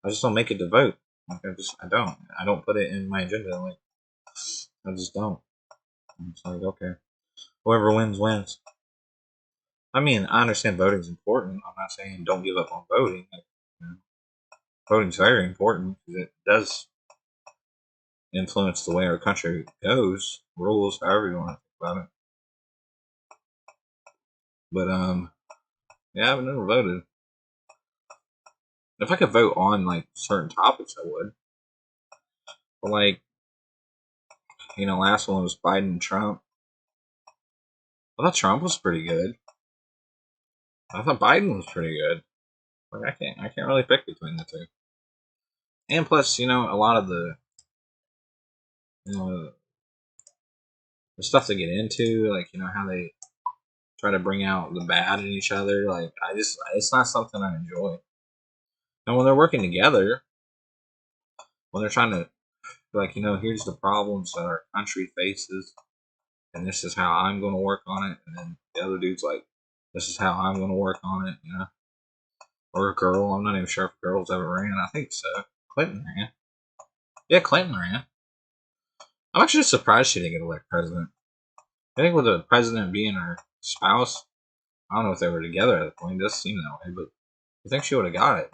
I just don't make it to vote. Like, I don't put it in my agenda. Like, I just don't. It's like, okay, whoever wins, wins. I mean, I understand voting is important. I'm not saying don't give up on voting. Like, you know, voting's very important because it does influence the way our country goes, rules, however you want to think about it. But yeah, I've never voted. If I could vote on like certain topics, I would. But like, you know, last one was Biden and Trump. I thought Trump was pretty good. I thought Biden was pretty good. Like, I can't really pick between the two. And plus, you know, a lot of you know, the stuff they get into, like, you know, how they try to bring out the bad in each other. Like, it's not something I enjoy. And when they're working together, when they're trying to, like, you know, here's the problems that our country faces, and this is how I'm going to work on it, and then the other dude's like, this is how I'm going to work on it, you know. Or a girl, I'm not even sure if girls ever ran. I think so. Clinton ran. Yeah, Clinton ran. I'm actually surprised she didn't get elected president. I think with the president being her spouse, I don't know if they were together at the point. It does seem that way, but I think she would have got it.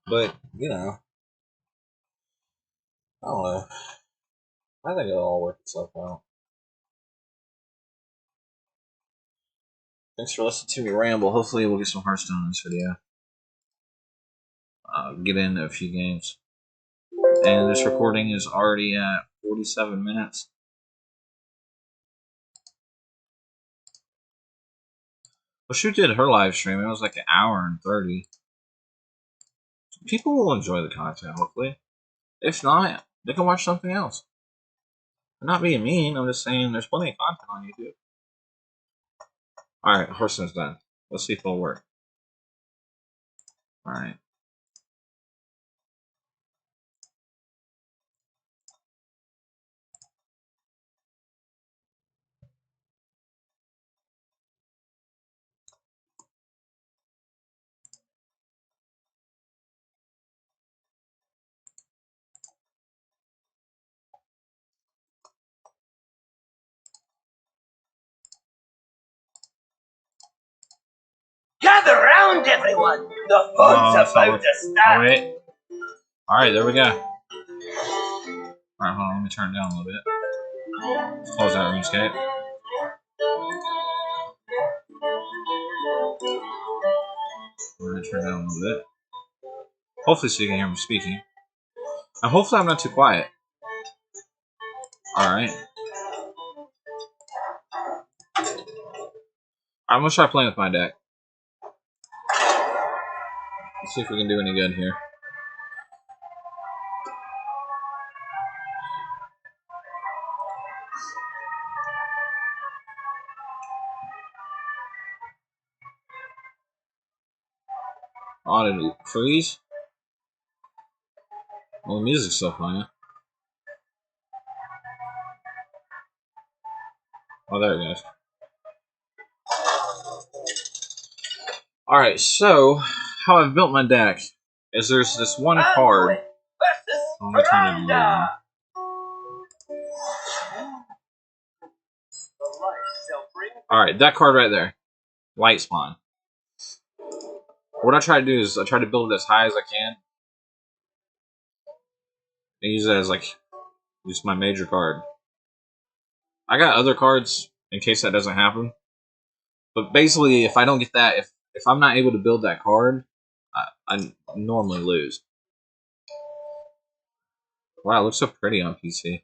But, you know, I don't know. I think it'll all work itself out. Thanks for listening to me ramble. Hopefully we'll get some Hearthstone in this video. Get into a few games. And this recording is already at 47 minutes. Well, she did her live stream. It was like an hour and 30. People will enjoy the content, hopefully. If not, they can watch something else. I'm not being mean. I'm just saying there's plenty of content on YouTube. Alright, Hearthstone's done. Let's see if it'll work. Alright. Gather round, everyone! The fun's about to start! Wait. Alright, there we go. Alright, hold on, let me turn it down a little bit. Let's close that RuneScape. We're gonna turn it down a little bit. Hopefully so you can hear me speaking. And hopefully I'm not too quiet. Alright. I'm gonna try playing with my deck. Let's see if we can do any good here. Oh, did it freeze? Well, the music's still playing. Oh, there it goes. Alright, so how I've built my deck is there's this one card. I'm gonna turn it on. Alright, that card right there. Light Spawn. What I try to do is I try to build it as high as I can. And use it as like use my major card. I got other cards in case that doesn't happen. But basically, if I don't get that, if I'm not able to build that card, I normally lose. Wow, it looks so pretty on PC.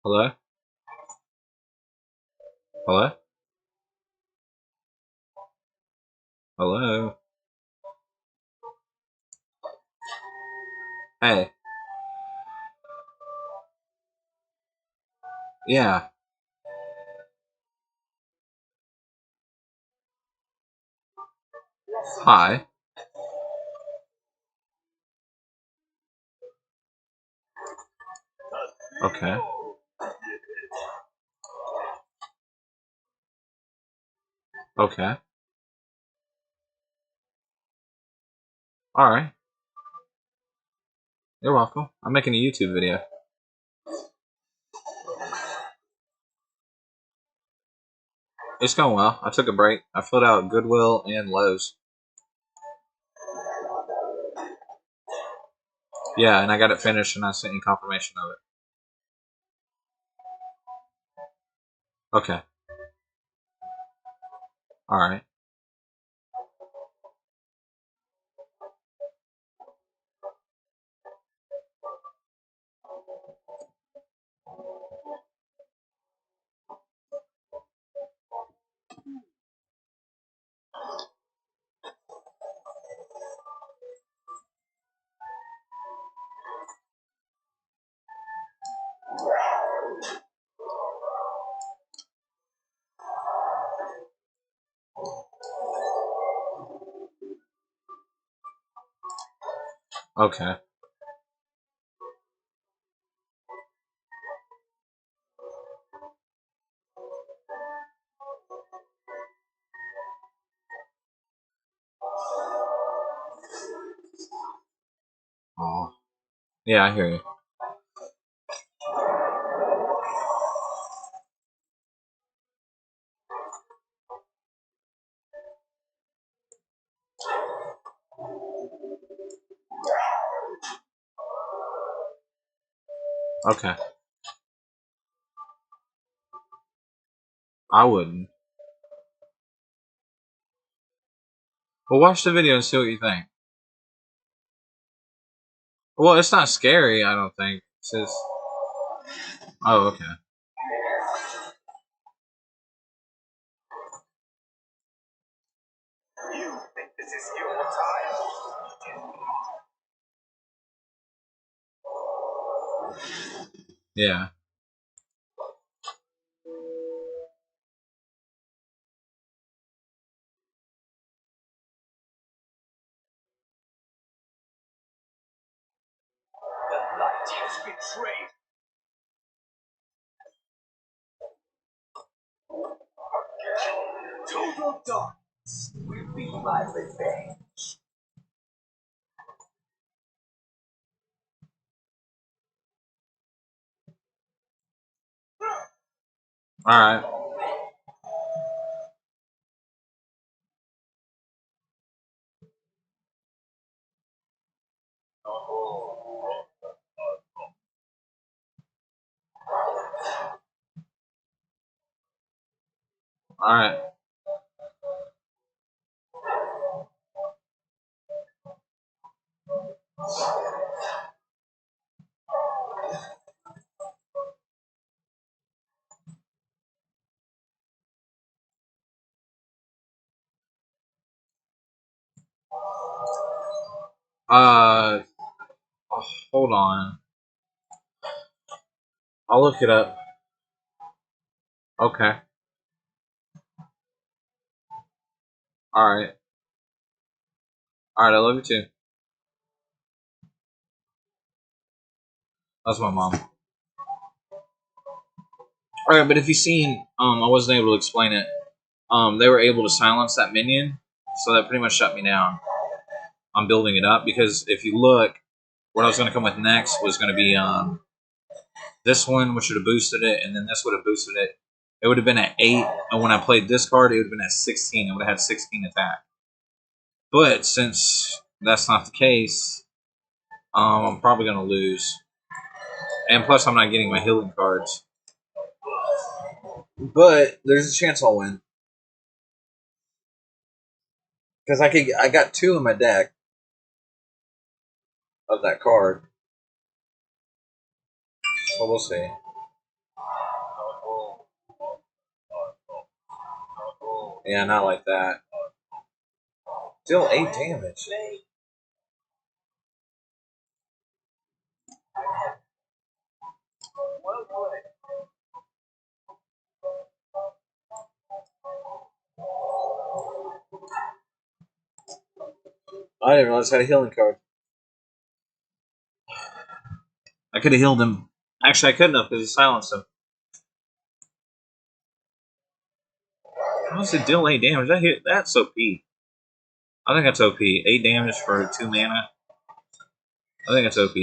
Hello? Hello? Hello? Hey. Yeah. Hi. Okay. Okay. Alright. You're welcome. I'm making a YouTube video. It's going well. I took a break. I filled out Goodwill and Lowe's. Yeah, and I got it finished and I sent you confirmation of it. Okay. Alright. Okay. Oh. Yeah, I hear you. Okay. I wouldn't. Well, watch the video and see what you think. Well, it's not scary, I don't think. It's just... Oh, okay. You think this is your time? Yeah. The light has betrayed. Total darkness will be my revenge. Alright. Alright. Uh... oh, hold on. I'll look it up. Okay. Alright. Alright, I love you too. That's my mom. Alright, but if you've seen, I wasn't able to explain it. They were able to silence that minion, so that pretty much shut me down. I'm building it up because if you look, what I was going to come with next was going to be this one, which would have boosted it, and then this would have boosted it. It would have been at 8, and when I played this card, it would have been at 16. It would have had 16 attack. But since that's not the case, I'm probably going to lose. And plus, I'm not getting my healing cards. But there's a chance I'll win. Because I got 2 in my deck of that card. So we'll see. Yeah, not like that. Still 8 damage. I didn't realize I had a healing card. I could have healed him. Actually, I couldn't have because he silenced him. How does it deal 8 damage? That's OP. I think that's OP. 8 damage for 2 mana. I think it's OP.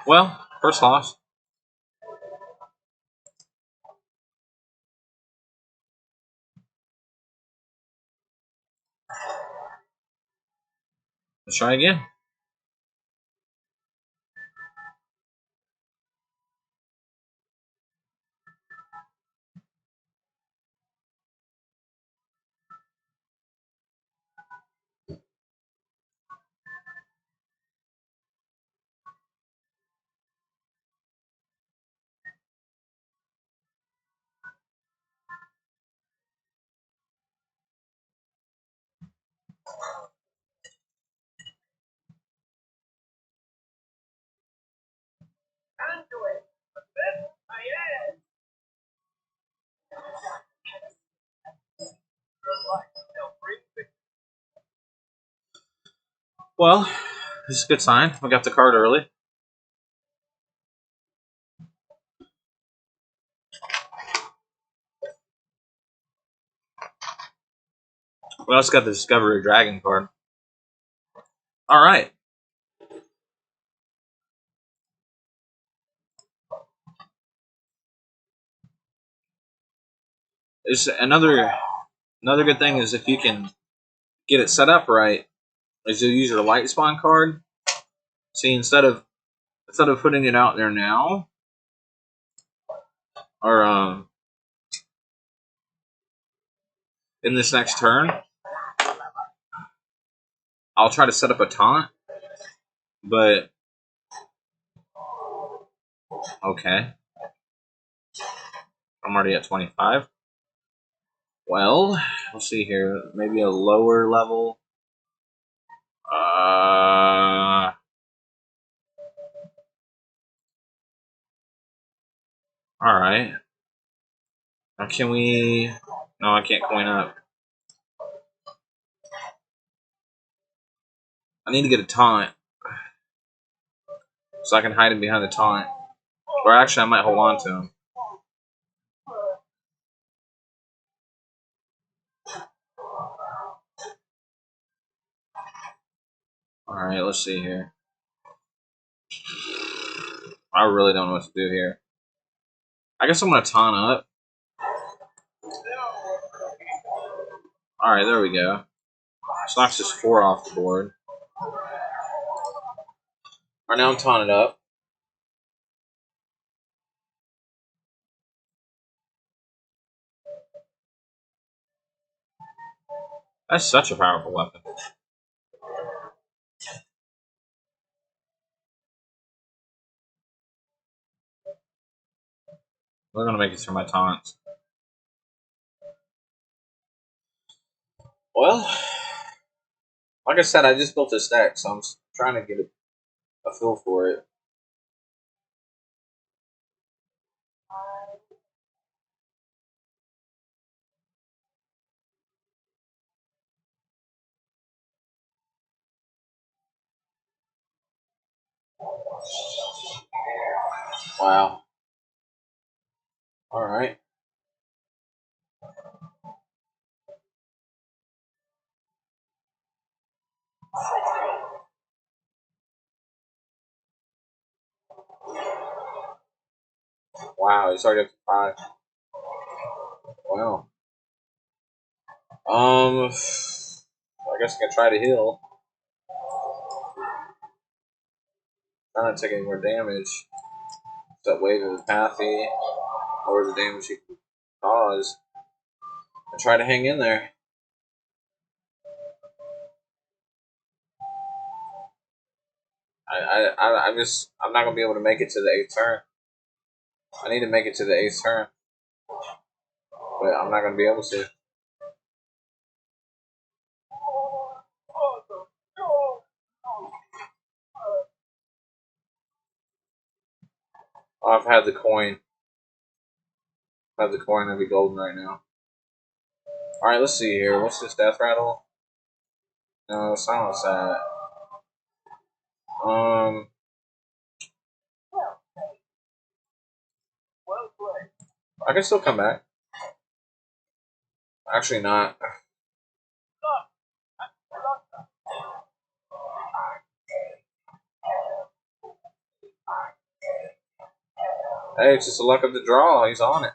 Well, first loss. Let's try again. Well, this is a good sign. We got the card early. We also got the Discovery Dragon card. Alright. It's another good thing is if you can get it set up right, is you'll use your light spawn card. See, instead of putting it out there now, or in this next turn, I'll try to set up a taunt. But okay, I'm already at 25. Well, let's see here. Maybe a lower level. All right. Now can we? No, I can't coin up. I need to get a taunt so I can hide him behind the taunt. Or actually, I might hold on to him. All right, let's see here. I really don't know what to do here. I guess I'm gonna taunt up. All right, there we go. So that's just 4 off the board. All right, now I'm taunted up. That's such a powerful weapon. We're gonna make it through my taunts. Well, like I said, I just built this deck, so I'm trying to get a feel for it. Wow. Alright. Wow, he's already up to 5. Wow. I guess I can try to heal. Try not to take any more damage. That wave of apathy, or the damage he can cause. And try to hang in there. I'm not gonna be able to make it to the 8th turn. I need to make it to the 8th turn, but I'm not gonna be able to. Oh, I've had the coin. I've had the coin. I'd be golden right now. All right, let's see here. What's this death rattle? No, silence that. I can still come back. Actually, not. Hey, it's just the luck of the draw. He's on it.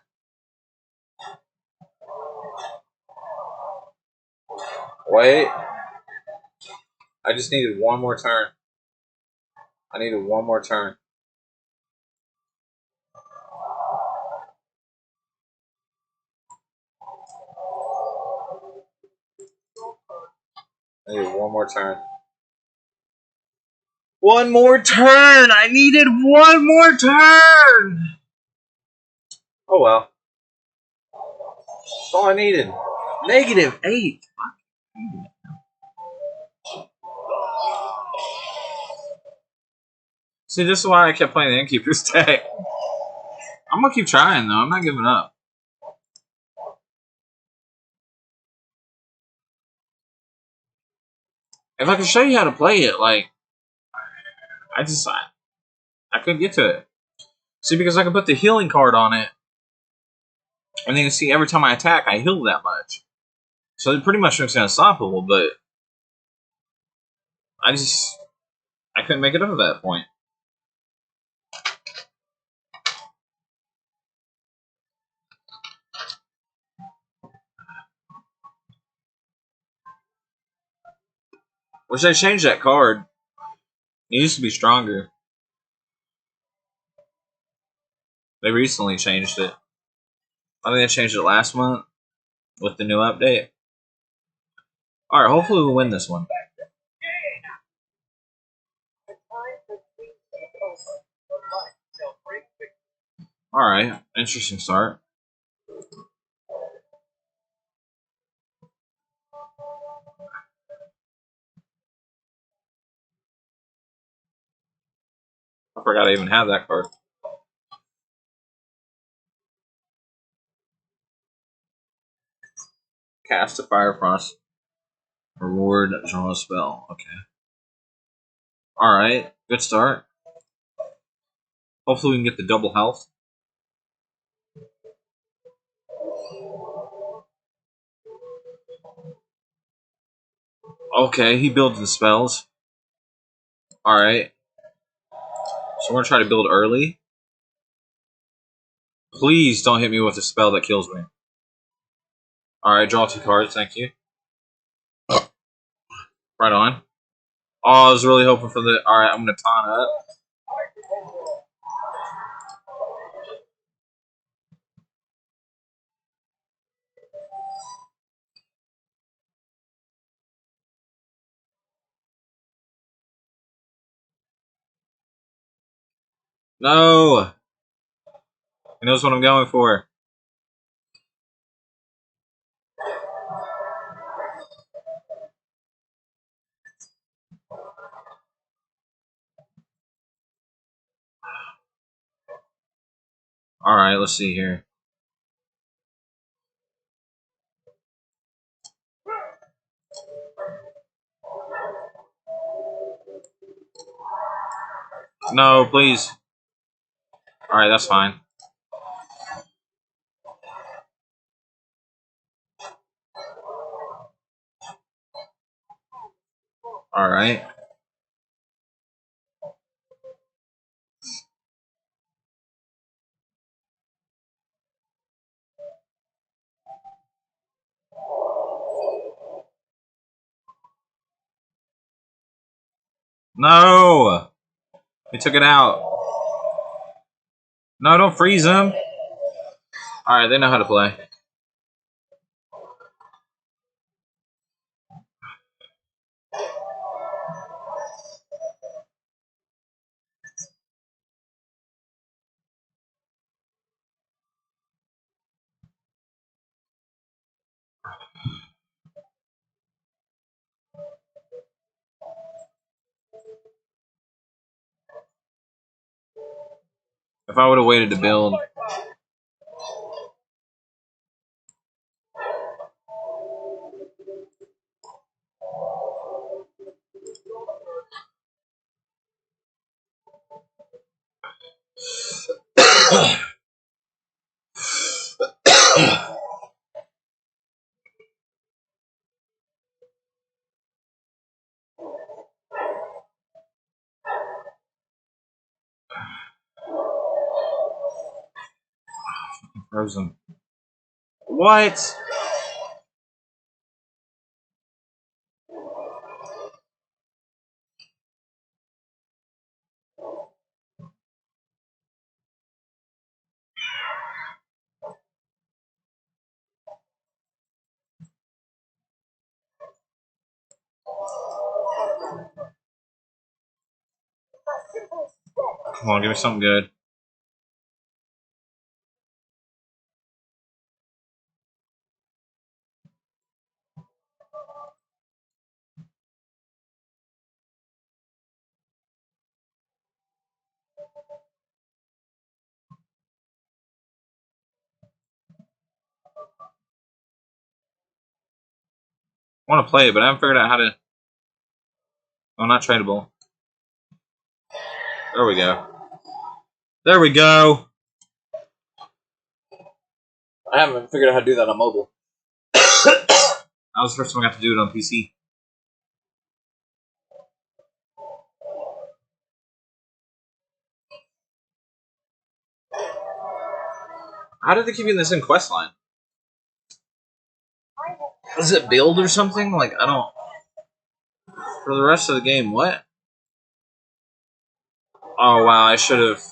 Wait. I just needed one more turn. I needed one more turn. I needed one more turn. One more turn! I needed one more turn! Oh well. That's all I needed. -8. See, this is why I kept playing the Innkeeper's deck. I'm gonna keep trying though. I'm not giving up. If I could show you how to play it, like, I couldn't get to it. See, because I can put the healing card on it, and then you see every time I attack, I heal that much. So it pretty much makes it unstoppable, but I couldn't make it up at that point. Wish they changed that card. It used to be stronger. They recently changed it. I think they changed it last month with the new update. Alright, hopefully we'll win this one. Alright, interesting start. I forgot I even have that card. Cast a Fire Frost. Reward, draw a spell. Okay. Alright, good start. Hopefully we can get the double health. Okay, he builds the spells. Alright. So we're gonna try to build early. Please don't hit me with a spell that kills me. Alright, draw 2 cards, thank you. Right on. Oh, I was really hoping for the... Alright, I'm gonna taunt up. No! He knows what I'm going for. Alright, let's see here. No, please. Alright, that's fine. Alright. No! We took it out. No, don't freeze them. Alright, they know how to play. If I would have waited to build. Frozen. What? Come on, give me something good. I want to play it, but I haven't figured out how to. Oh, not tradable. There we go. There we go. I haven't figured out how to do that on mobile. That was the first time I got to do it on PC. How did they keep you in the same quest line? Does it build or something? Like, I don't. For the rest of the game, what? Oh wow, I should have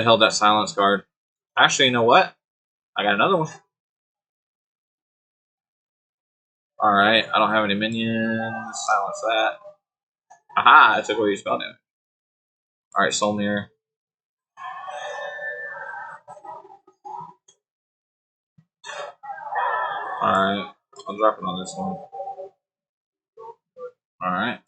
held that silence card. Actually, you know what? I got another one. Alright, I don't have any minions. Silence that. Aha, I took away your spell damage. Alright, Soul Mirror. Alright, I'll drop it on this one. Alright.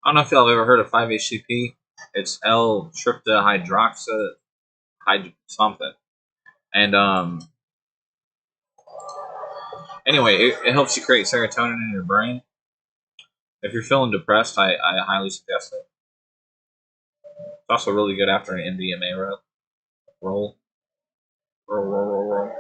I don't know if y'all have ever heard of 5-HTP. It's L-tryptohydroxy something. And anyway, it helps you create serotonin in your brain. If you're feeling depressed, I highly suggest it. It's also really good after an MDMA roll. Roll.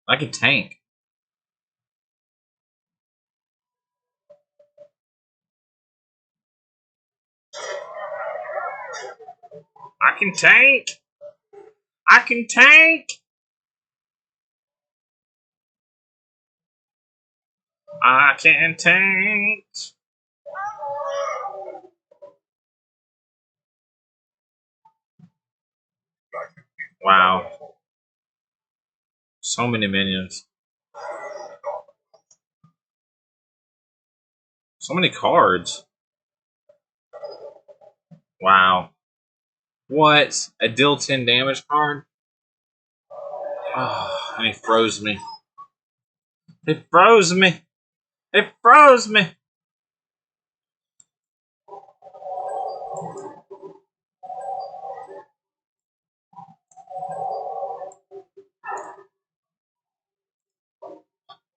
I can tank. can tank. I can tank. I can tank. Wow. So many minions. So many cards. Wow. What? A deal 10 damage card? Oh, and he froze me. It froze me. It froze me.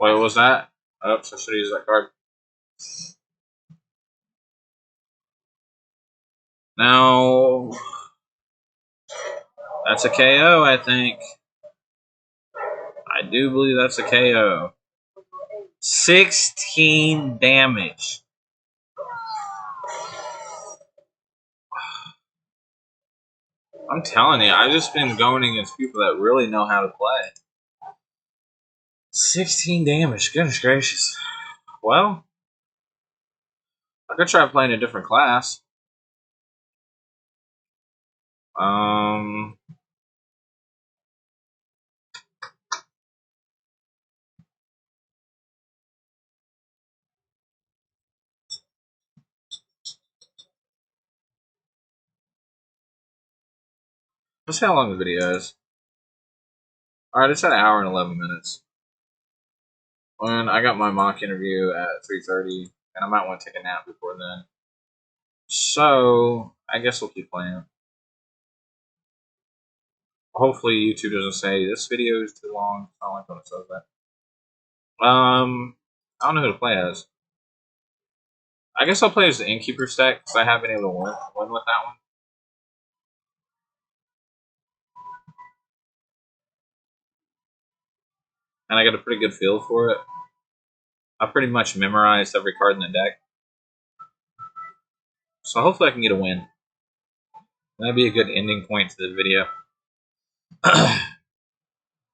Wait, what was that? Oops, I should have used that card. No. That's a KO, I think. I do believe that's a KO. 16 damage. I'm telling you, I've just been going against people that really know how to play. 16 damage. Goodness gracious. Well, I could try playing a different class. Let's see how long the video is. Alright, it's at an hour and 11 minutes. And I got my mock interview at 3:30, and I might want to take a nap before then. So, I guess we'll keep playing. Hopefully YouTube doesn't say, this video is too long. I don't like when it says that. I don't know who to play as. I guess I'll play as the Innkeeper stack, because I have been able to win with that one. And I got a pretty good feel for it. I pretty much memorized every card in the deck. So hopefully I can get a win. That'd be a good ending point to the video.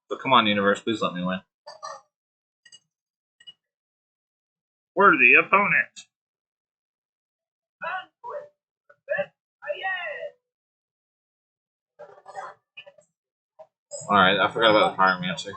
But come on, universe, please let me win. Worthy opponent. Alright, I forgot about the Pyromancer.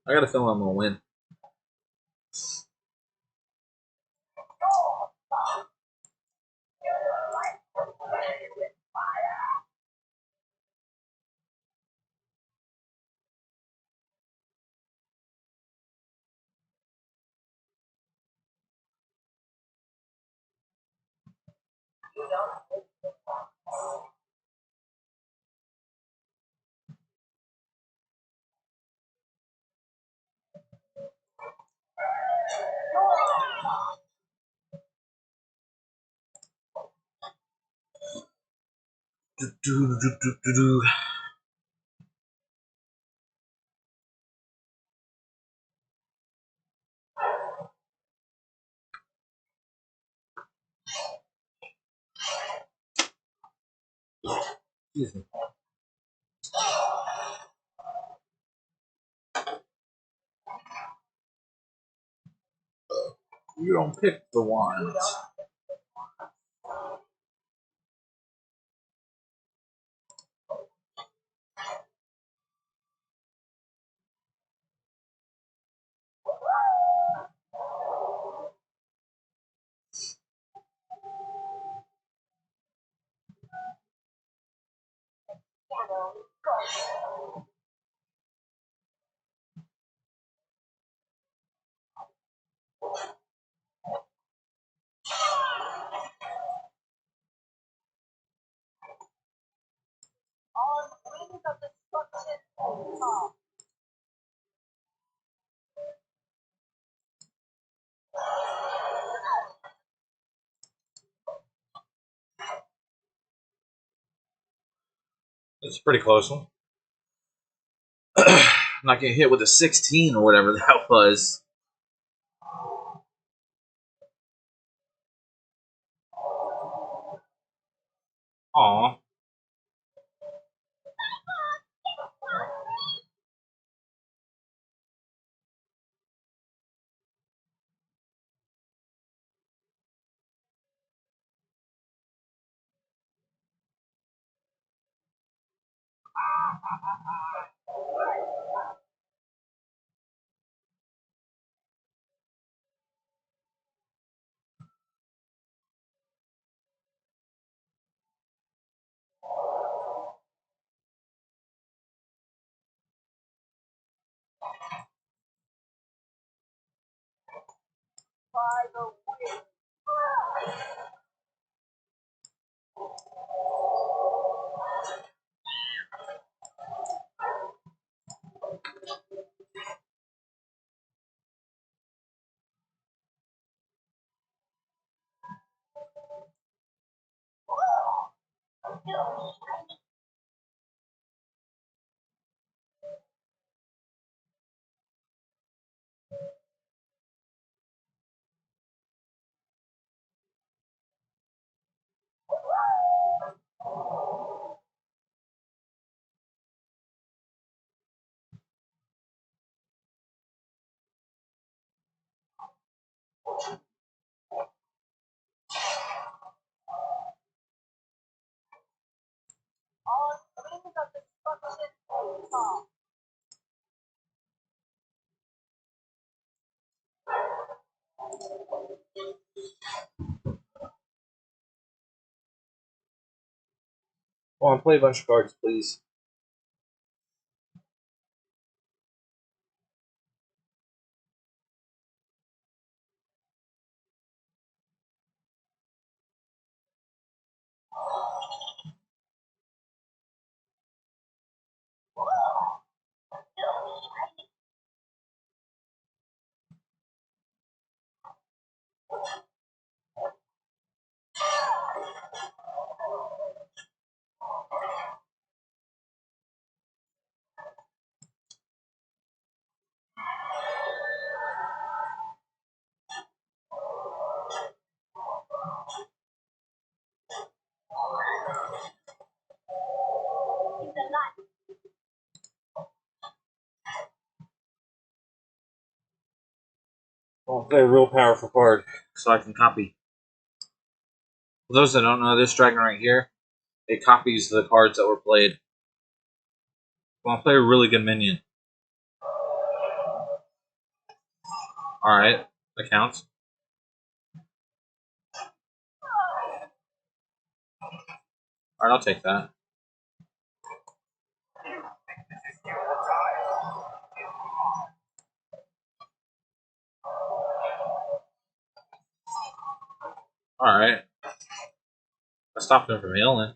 I got a feeling I'm gonna win. Excuse me. You don't pick the ones. It's a pretty close one. I'm not getting hit with a 16 or whatever that was. Aw. Come on, play a bunch of cards, please. I'll play a real powerful card so I can copy. For those that don't know, this dragon right here, it copies the cards that were played. I'll play a really good minion. Alright, that counts. Alright, I'll take that. Alright. I stopped him from healing.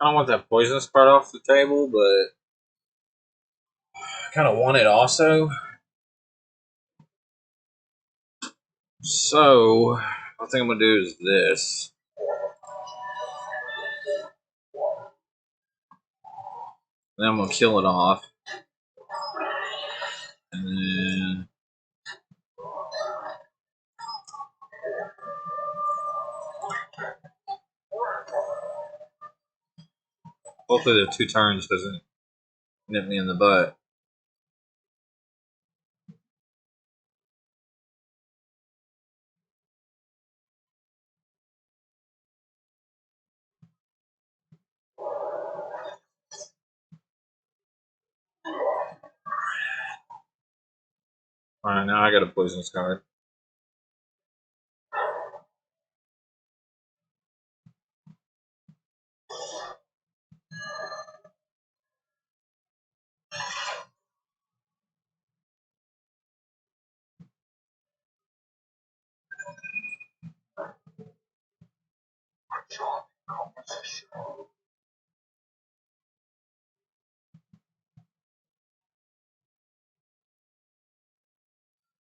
I don't want that poisonous part off the table, but I kind of want it also. So, I think I'm gonna do is this. Then I'm gonna kill it off. And then hopefully the 2 turns doesn't nip me in the butt. Alright, now I got a poisonous card.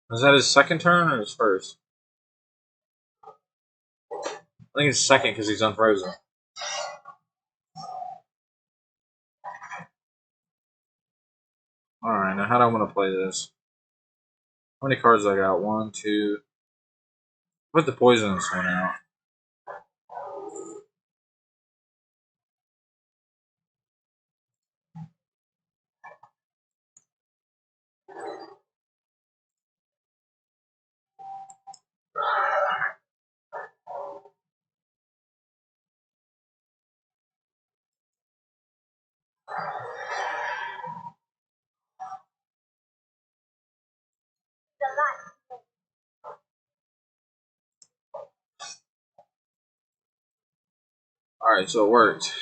Was that his second turn or his first? I think it's second because he's unfrozen. Alright, now how do I want to play this? How many cards I got? 1, 2. Put the poisonous one out. Alright, so it worked.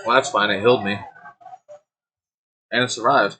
Well, that's fine. It healed me. And it survived.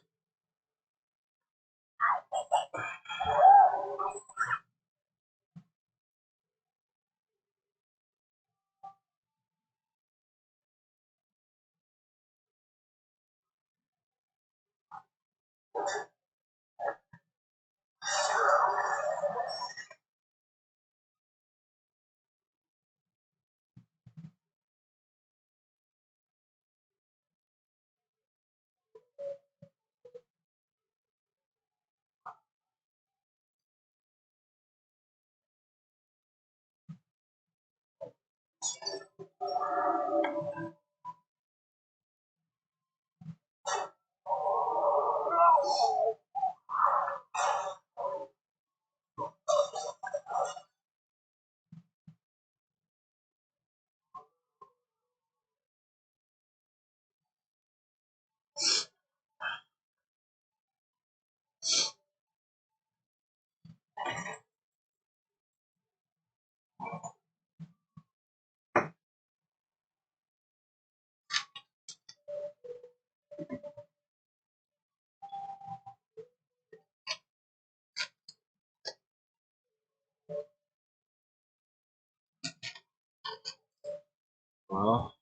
Well,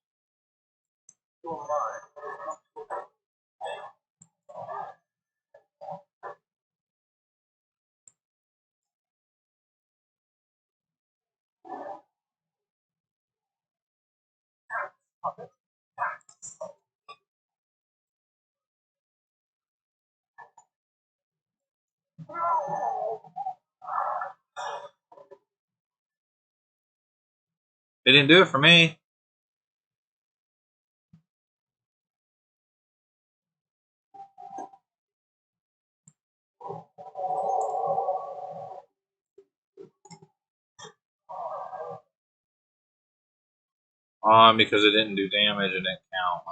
it didn't do it for me. Because it didn't do damage, it didn't count.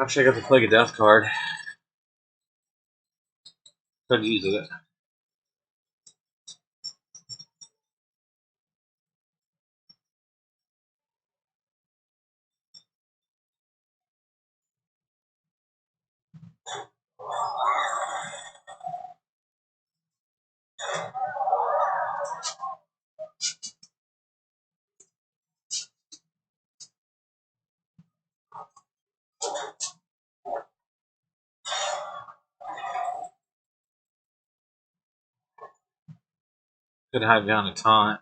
Actually, I got the Plague of Death card. Could use it. Could hide behind a taunt.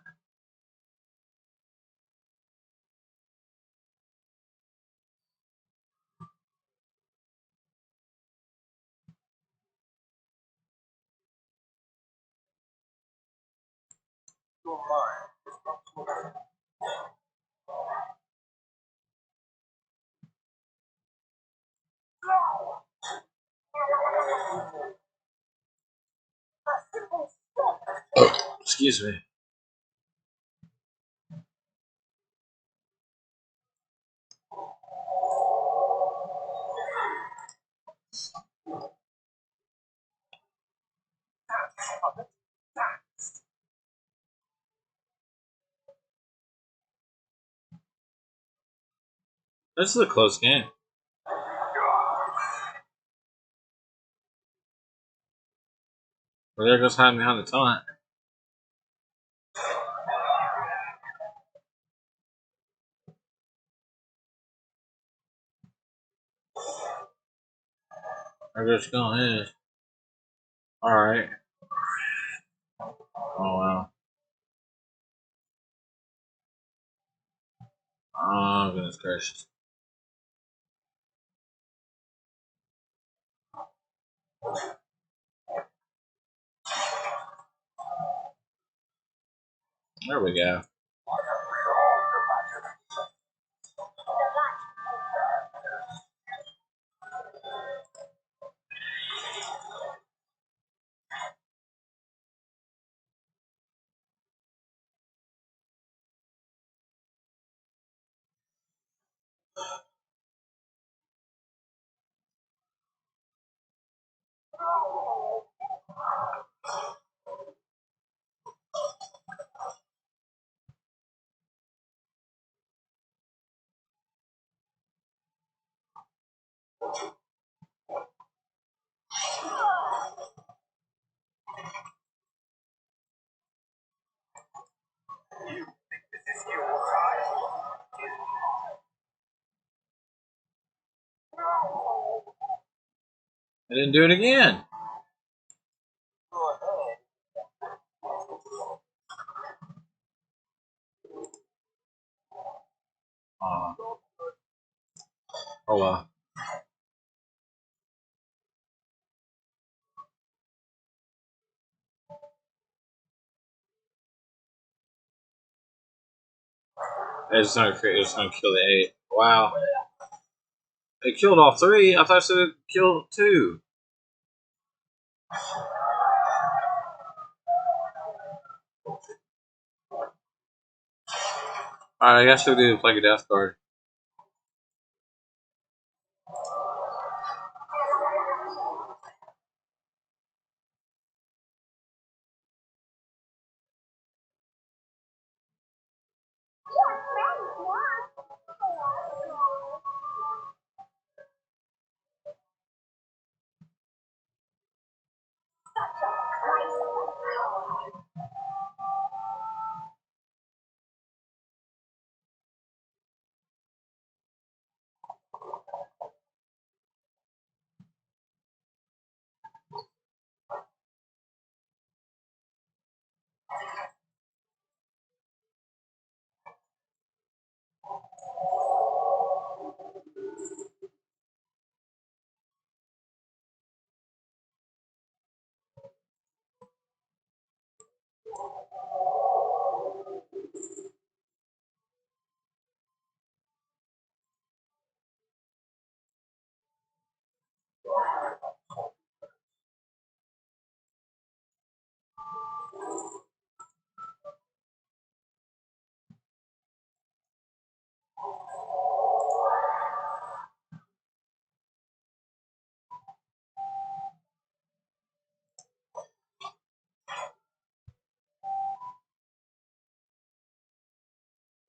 Excuse me. This is a close game. Well, there goes hiding behind the taunt. There goes going in. Alright. Oh, wow. Oh, goodness gracious. There we go. I didn't do it again. Oh, well. It's not gonna kill the 8. Wow. It killed all 3. I thought it said it killed 2. Alright, I guess we'll do the Plague of Death card.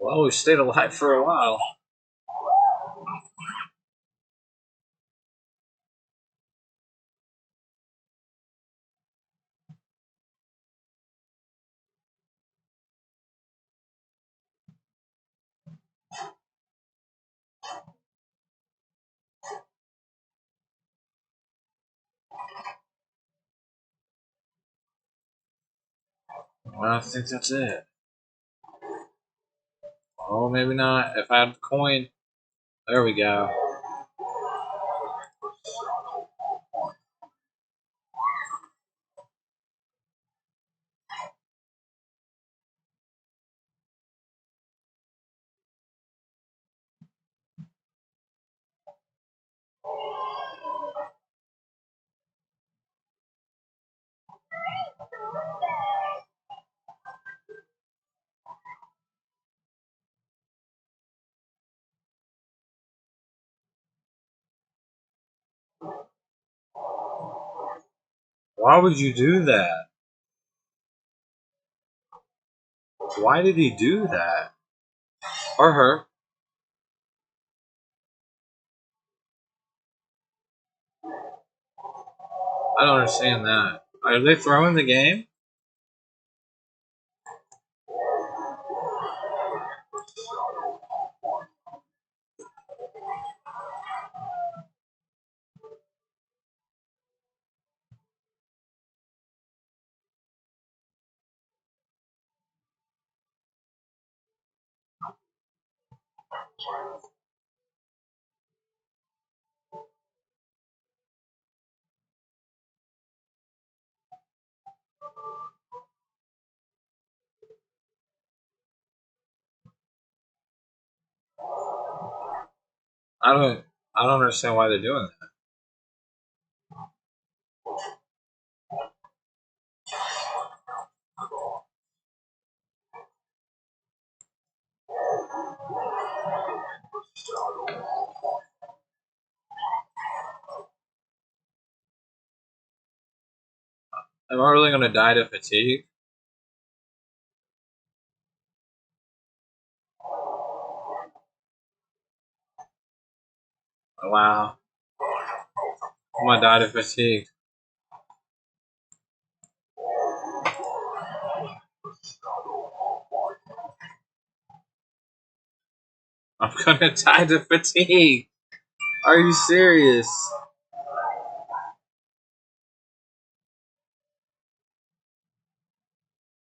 Well, we stayed alive for a while. Well, I think that's it. Oh, maybe not. If I had the coin. There we go. Why would you do that? Why did he do that? Or her? I don't understand that. Are they throwing the game? I don't. I don't understand why they're doing that. Am I really gonna die to fatigue? Wow. I'm gonna die to fatigue. I'm gonna die to fatigue. Are you serious?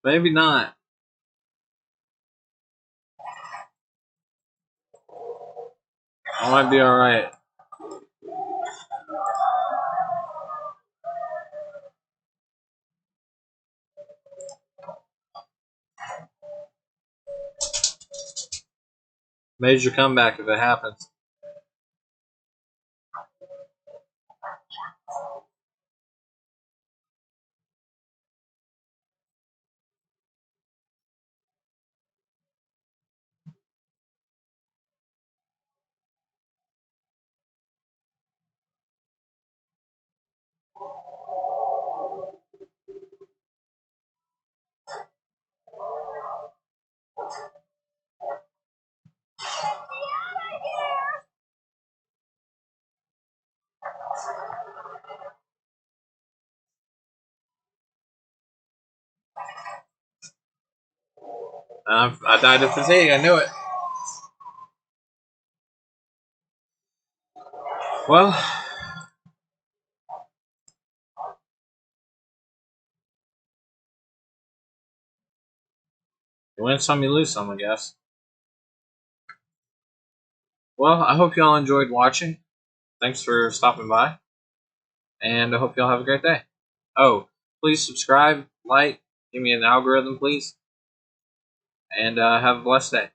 Maybe not. I might be alright. Major comeback if it happens. I died of fatigue. I knew it. Well, you win some, you lose some, I guess. Well, I hope y'all enjoyed watching. Thanks for stopping by. And I hope y'all have a great day. Oh, please subscribe, like, give me an algorithm, please. And have a blessed day.